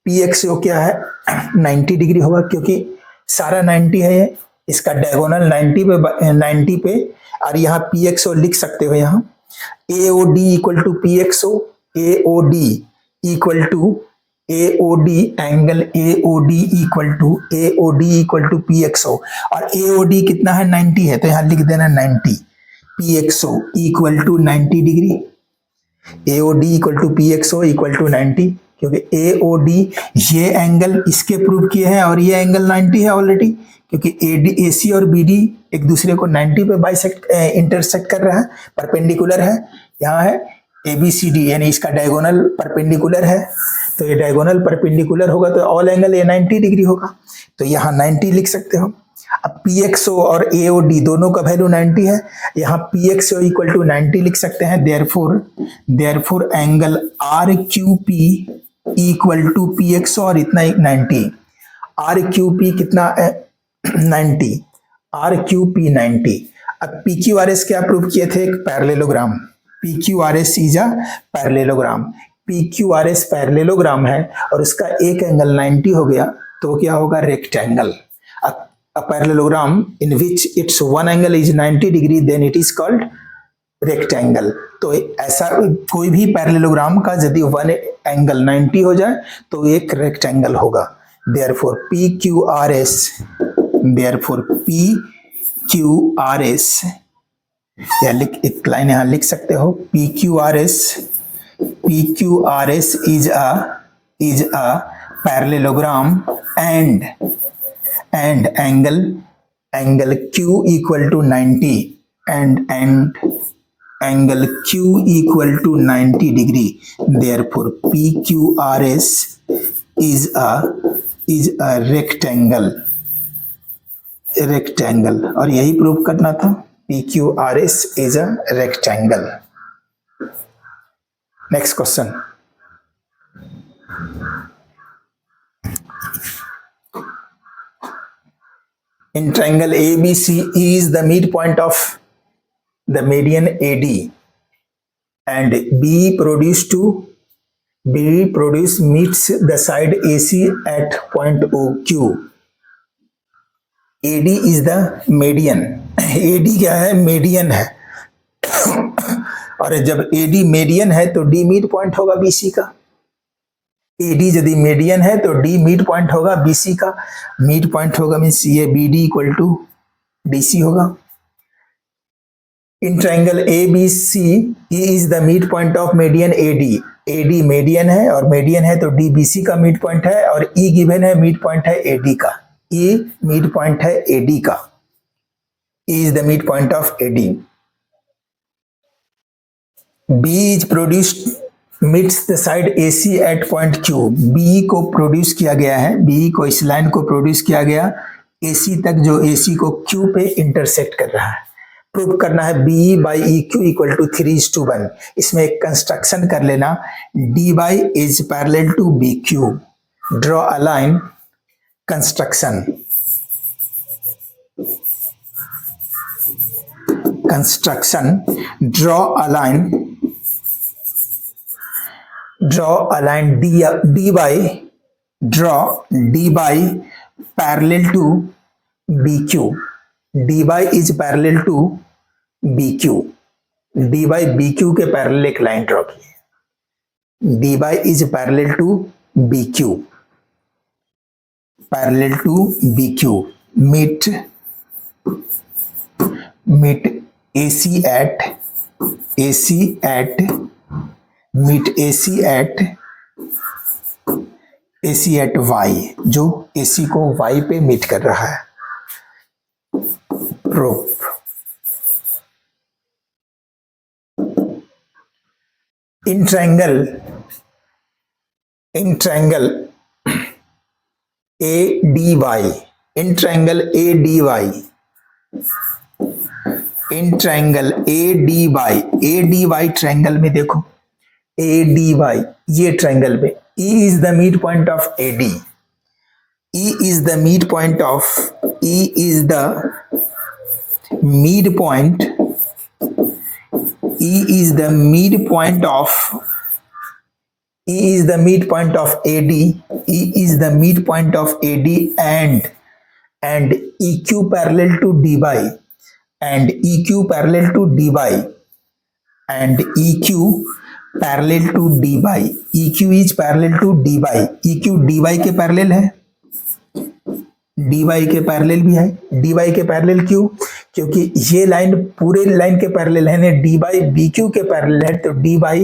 PXO क्या है, 90 डिग्री होगा, क्योंकि सारा 90 है, इसका डायगोनल 90 पे, और यहाँ PXO लिख सकते हो. यहाँ AOD equal to PXO, AOD equal to angle AOD equal to PXO. और AOD कितना है, 90 है, तो यहाँ लिख देना 90. PXO equal to 90 degree, AOD equal to PXO equal to 90, क्योंकि AOD ये एंगल इसके प्रूव किए हैं और ये एंगल 90 है ऑलरेडी, क्योंकि AC और BD एक दूसरे को 90 पे इंटरसेक्ट कर रहा है, परपेंडिकुलर है. यहाँ है ABCD यानी इसका डायगोनल परपेंडिकुलर है, तो ये डायगोनल परपेंडिकुलर होगा तो ऑल एंगल ये 90 डिग्री होगा, तो यहाँ 90 लिख सकते हो. अब PXO और AOD दोनों का वैल्यू 90 है, यहाँ PXO इक्वल टू 90 लिख सकते हैं. Therefore angle RQP equal to PXO और इतना 90. RQP कितना है, 90, RQP 90. अब PQRS क्या प्रूव किए थे, एक parallelogram. PQRS is a parallelogram. PQRS parallelogram है और उसका एक एंगल 90 हो गया, तो क्या होगा, rectangle. A parallelogram in which its one angle is 90 degree, then it is called rectangle. तो ऐसा कोई भी पैरेललोग्राम का यदि वन एंगल 90 हो जाए तो एक रेक्टेंगल होगा. therefore PQRS या एक लाइन यहाँ लिख सकते हो, PQRS is a parallelogram and angle Q equal to 90 and angle Q equal to 90 degree. therefore PQRS is a rectangle. और यही प्रूव करना था, PQRS is a rectangle. next question. In triangle ABC is the midpoint of the median AD and B produced meets the side AC at point OQ. AD is the median. AD क्या है, मीडियन है. और जब AD मीडियन है तो D मिड पॉइंट होगा BC का. AD यदि मीडियन है तो D मिड पॉइंट होगा BC का. मिड पॉइंट होगा मीन्स ये BD इक्वल टू DC होगा. इन triangle ABC E is the mid point of median AD. AD median है और मीडियन है तो D BC का मिड पॉइंट है, और E गिवन है मिड पॉइंट है AD का. E मिड पॉइंट है AD का. E is the mid point of AD. B is produced meets the side AC at point Q. B को प्रोड्यूस किया गया है, B को इस लाइन को प्रोड्यूस किया गया AC तक, जो AC को Q पे इंटरसेक्ट कर रहा है. प्रूव करना है B by EQ equal to 3:1. इसमें एक कंस्ट्रक्शन कर लेना, DY is parallel to BQ. Draw a line. Construction draw a line draw a line draw d by parallel to bq. dy is parallel to bq. dy bq के पैरेलल एक लाइन ड्रॉ की। dy is parallel to bq, parallel to bq. meet AC at y, जो AC को y पे मीट कर रहा है। Proof. In triangle ADY, in triangle ADY triangle में देखो, ADY ये ट्रायंगल में E is the midpoint of AD. E is the midpoint of AD. E is the midpoint of AD and EQ parallel to DY, and EQ parallel to DY, and EQ parallel to DY. EQ is parallel to DY. EQ DY के पैरेलल है, DY के पैरेलल भी है। DY के पैरेलल क्यों? क्योंकि ये लाइन पूरे लाइन के पैरेलल है ना, DY BQ के पैरेलल है, तो DY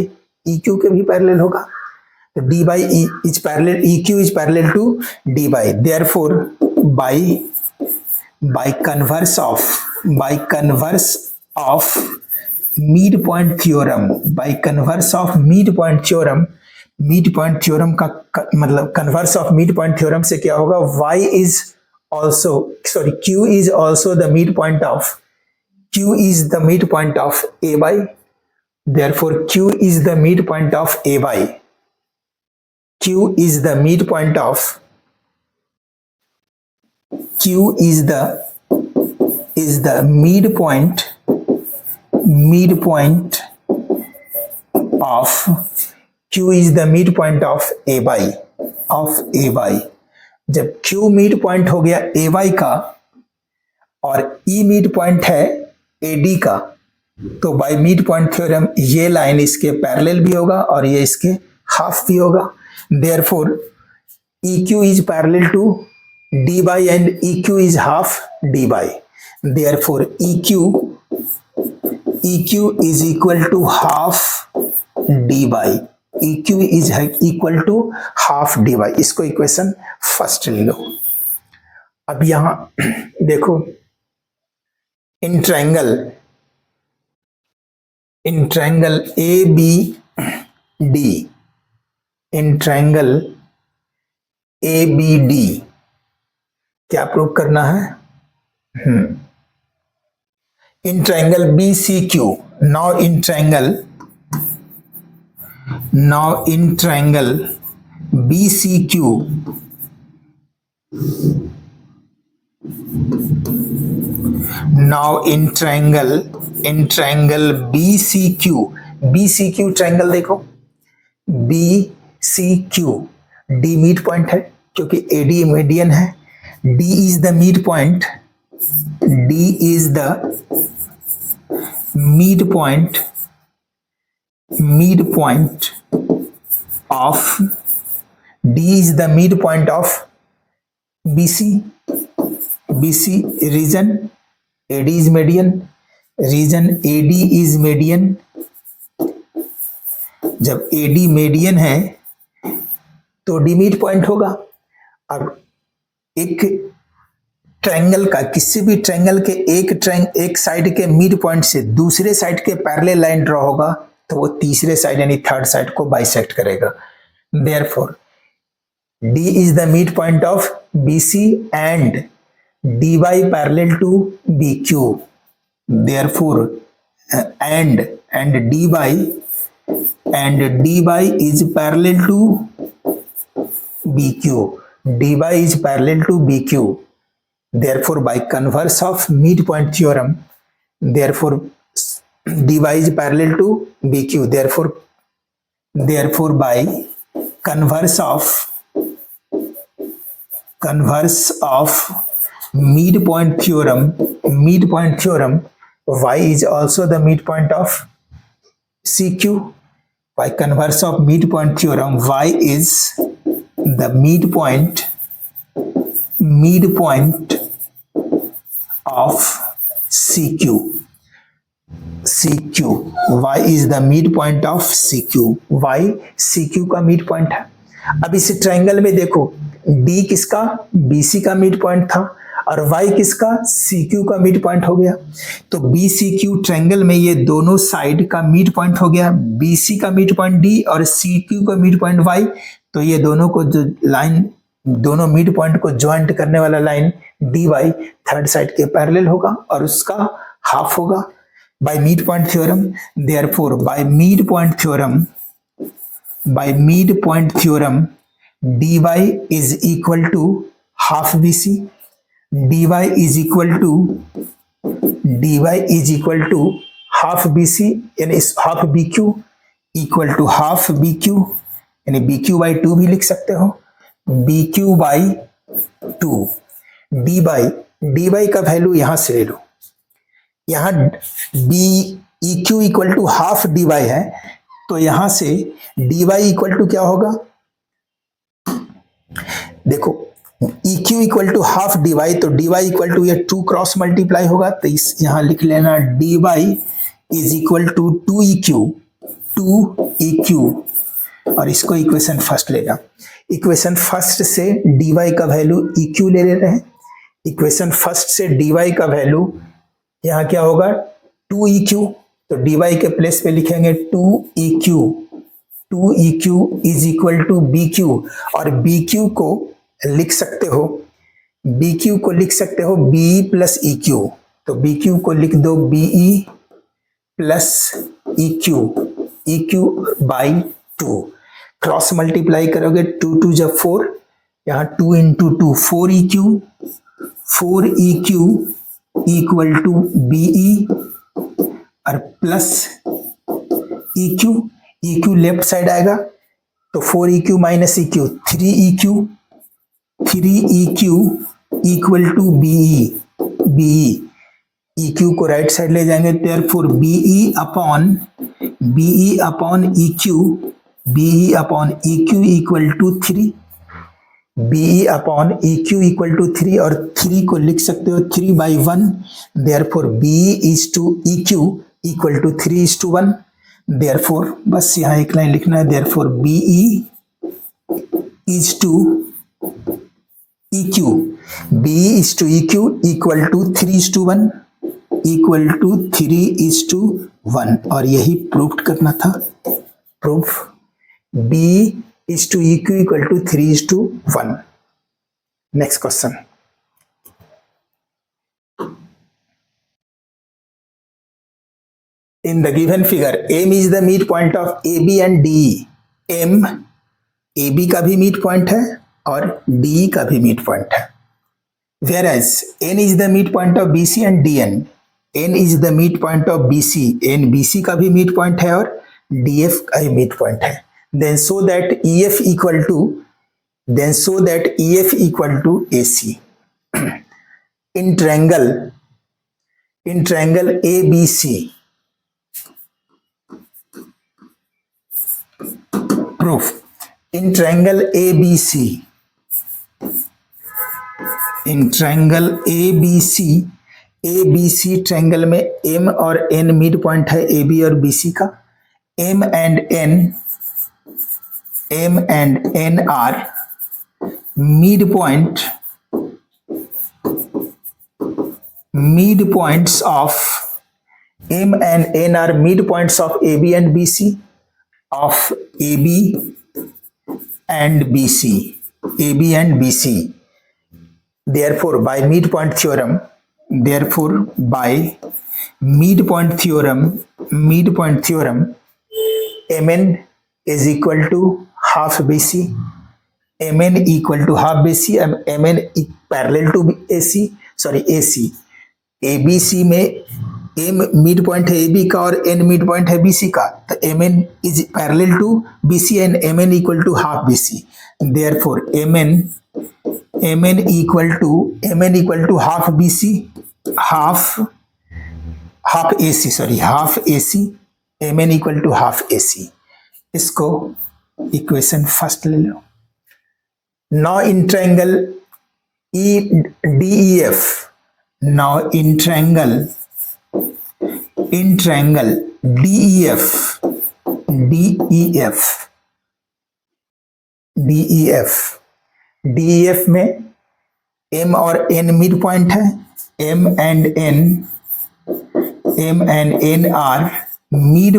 EQ के भी पैरेलल होगा। तो DY is parallel, EQ is parallel to DY. Therefore, by converse of midpoint theorem, midpoint theorem का मतलब converse of midpoint theorem से क्या होगा? Q is also the midpoint of AY. Therefore, Q is the midpoint of AY. Q is the midpoint of AY. जब Q मिड पॉइंट हो गया AY का और E मिड पॉइंट है AD का, तो बाय मिड पॉइंट थ्योरम ये लाइन इसके पैरेलल भी होगा और ये इसके हाफ भी होगा। Therefore, EQ is parallel to DY and EQ is half DY. Therefore, EQ is equal to half DY. EQ is equal to half DY. इसको इक्वेशन फर्स्ट ले लो। अब यहां देखो, इन ट्रायंगल ABD क्या प्रूव करना है? In triangle BCQ, now in triangle BCQ, BCQ triangle देखो, BCQ, D मिड पॉइंट है क्योंकि AD मीडियन है, D is the midpoint of BC region. AD is median, region AD is median. जब AD मीडियन है तो D मिड पॉइंट होगा। अब एक ट्रायंगल का, किसी भी ट्रायंगल के एक साइड के मिड पॉइंट से दूसरे साइड के पैरेलल लाइन ड्रॉ होगा तो वो तीसरे साइड यानी थर्ड साइड को बाइसेक्ट करेगा। Therefore, D is the midpoint of BC and DY parallel to BQ. Therefore, and DY is parallel to BQ. DY is parallel to BQ. Therefore, by converse of midpoint theorem, therefore DY is parallel to BQ. Therefore, therefore by converse of midpoint theorem, y is also the midpoint of CQ. By converse of midpoint theorem, y is the midpoint of CQ. y is the midpoint of CQ. y CQ का midpoint है. अब इस ट्रायंगल में देखो, D किसका, BC का midpoint था और y किसका, CQ का midpoint हो गया. तो BCQ ट्रायंगल में ये दोनों साइड का midpoint हो गया. BC का midpoint D और CQ का midpoint y. तो ये दोनों को जो लाइन, दोनों midpoint को ज्वाइंट करने वाला लाइन dy थर्ड साइड के पैरेलल होगा और उसका हाफ होगा. by midpoint theorem, therefore by midpoint theorem dy is equal to half bc. dy is equal to half bc यानी half bq equal to half bq यानी bq by 2 भी लिख सकते हो. bq by 2. dy का वैल्यू यहां से ले लो. यहाँ eq equal to half dy है, तो यहां से dy इक्वल टू क्या होगा, देखो eq equal to half dy, तो dy इक्वल टू ये 2 क्रॉस मल्टीप्लाई होगा. तो इस यहां लिख लेना dy is equal to 2eq और इसको इक्वेशन फर्स्ट लेना. इक्वेशन फर्स्ट से dy का वैल्यू eq ले रहे हैं. इक्वेशन फर्स्ट से dy का वैल्यू यहाँ क्या होगा 2eq, तो dy के प्लेस पे लिखेंगे 2eq is equal to bq और bq को लिख सकते हो b प्लस eq. तो bq को लिख दो be plus eq by 2. Cross multiply करोगे 2 2 जब 4, यहाँ 2 into 2 4eq equal to BE और प्लस EQ लेफ्ट साइड आएगा, तो 4eq minus EQ 3eq equal to BE. EQ को राइट साइड ले जाएंगे, therefore BE upon EQ equal to 3. BE upon EQ equal to 3 और 3 को लिख सकते हो 3/1. Therefore BE is to EQ equal to 3:1. Therefore बस यहाँ एक लाइन लिखना है, therefore BE is to EQ equal to 3:1 और यही प्रूफ करना था. Proof BE is to EQ equal to 3:1. Next question. In the given figure, M is the midpoint of AB and DE. M AB का भी midpoint है और DE का भी midpoint है. Whereas N is the midpoint of BC and DN. N is the midpoint of BC. N BC का भी midpoint है और DF का भी midpoint है. Then so that EF equal to AC. In triangle ABC, proof. In triangle ABC triangle में M और N मिड पॉइंट है AB और BC का. M and N are midpoints of M and N are midpoints of AB and BC, of AB and BC. Therefore by midpoint theorem Mn is equal to half BC, Mn equal to half BC, Mn parallel to AC. ABC में एम मिड पॉइंट है ए बी का और एन मिड पॉइंट है बी सी का, तो M N is parallel to B C and M N equal to half B C, therefore M N equal to half B C, half A C, sorry half A C, M N equal to half A C. इसको इक्वेशन फर्स्ट ले लो। Now in triangle E D E F, now in triangle DEF में M और N मिड पॉइंट है, M and N are mid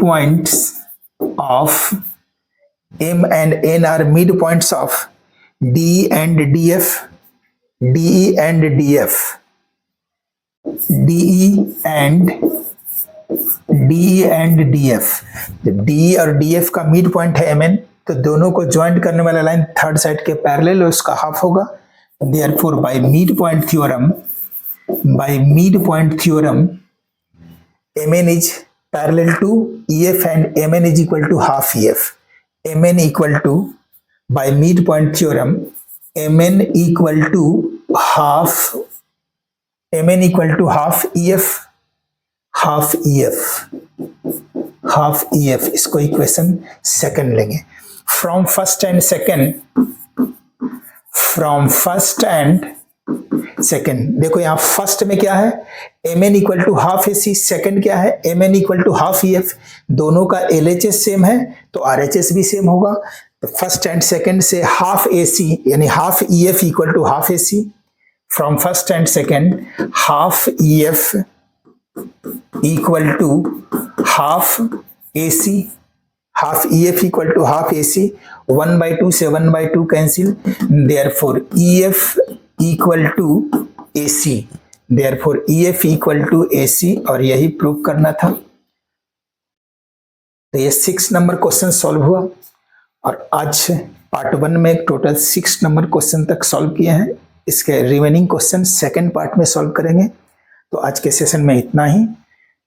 points of M and N are mid points of DE and DF, DE and DF, DE and DF। DE और DF का मिड पॉइंट है MN, तो दोनों को ज्वाइंट करने वाला लाइन थर्ड साइड के पैरेलल है, उसका हाफ होगा। Therefore by mid point theorem MN is parallel to EF and MN is equal to half EF। MN equal to by mid point theorem MN equal to half EF। इसको इक्वेशन सेकंड लेंगे। फ्रॉम फर्स्ट एंड सेकंड देखो यहाँ फर्स्ट में क्या है, MN equal to half AC, second क्या है, MN equal to half EF। दोनों का LHS सेम है तो RHS भी सेम होगा। तो फर्स्ट एंड सेकंड से हाफ AC यानी half EF equal to half AC। From first and second, half EF equal to half AC, half EF equal to half AC, 1/2 से 1/2 cancel, therefore EF equal to AC, therefore EF equal to AC, और यही प्रूव करना था। तो ये 6 नंबर क्वेश्चन सॉल्व हुआ और आज पार्ट 1 में टोटल 6 नंबर क्वेश्चन तक सॉल्व किए हैं। इसके रिमेनिंग क्वेश्चन सेकंड पार्ट में सॉल्व करेंगे। तो आज के सेशन में इतना ही।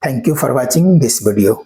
Thank you for watching this video.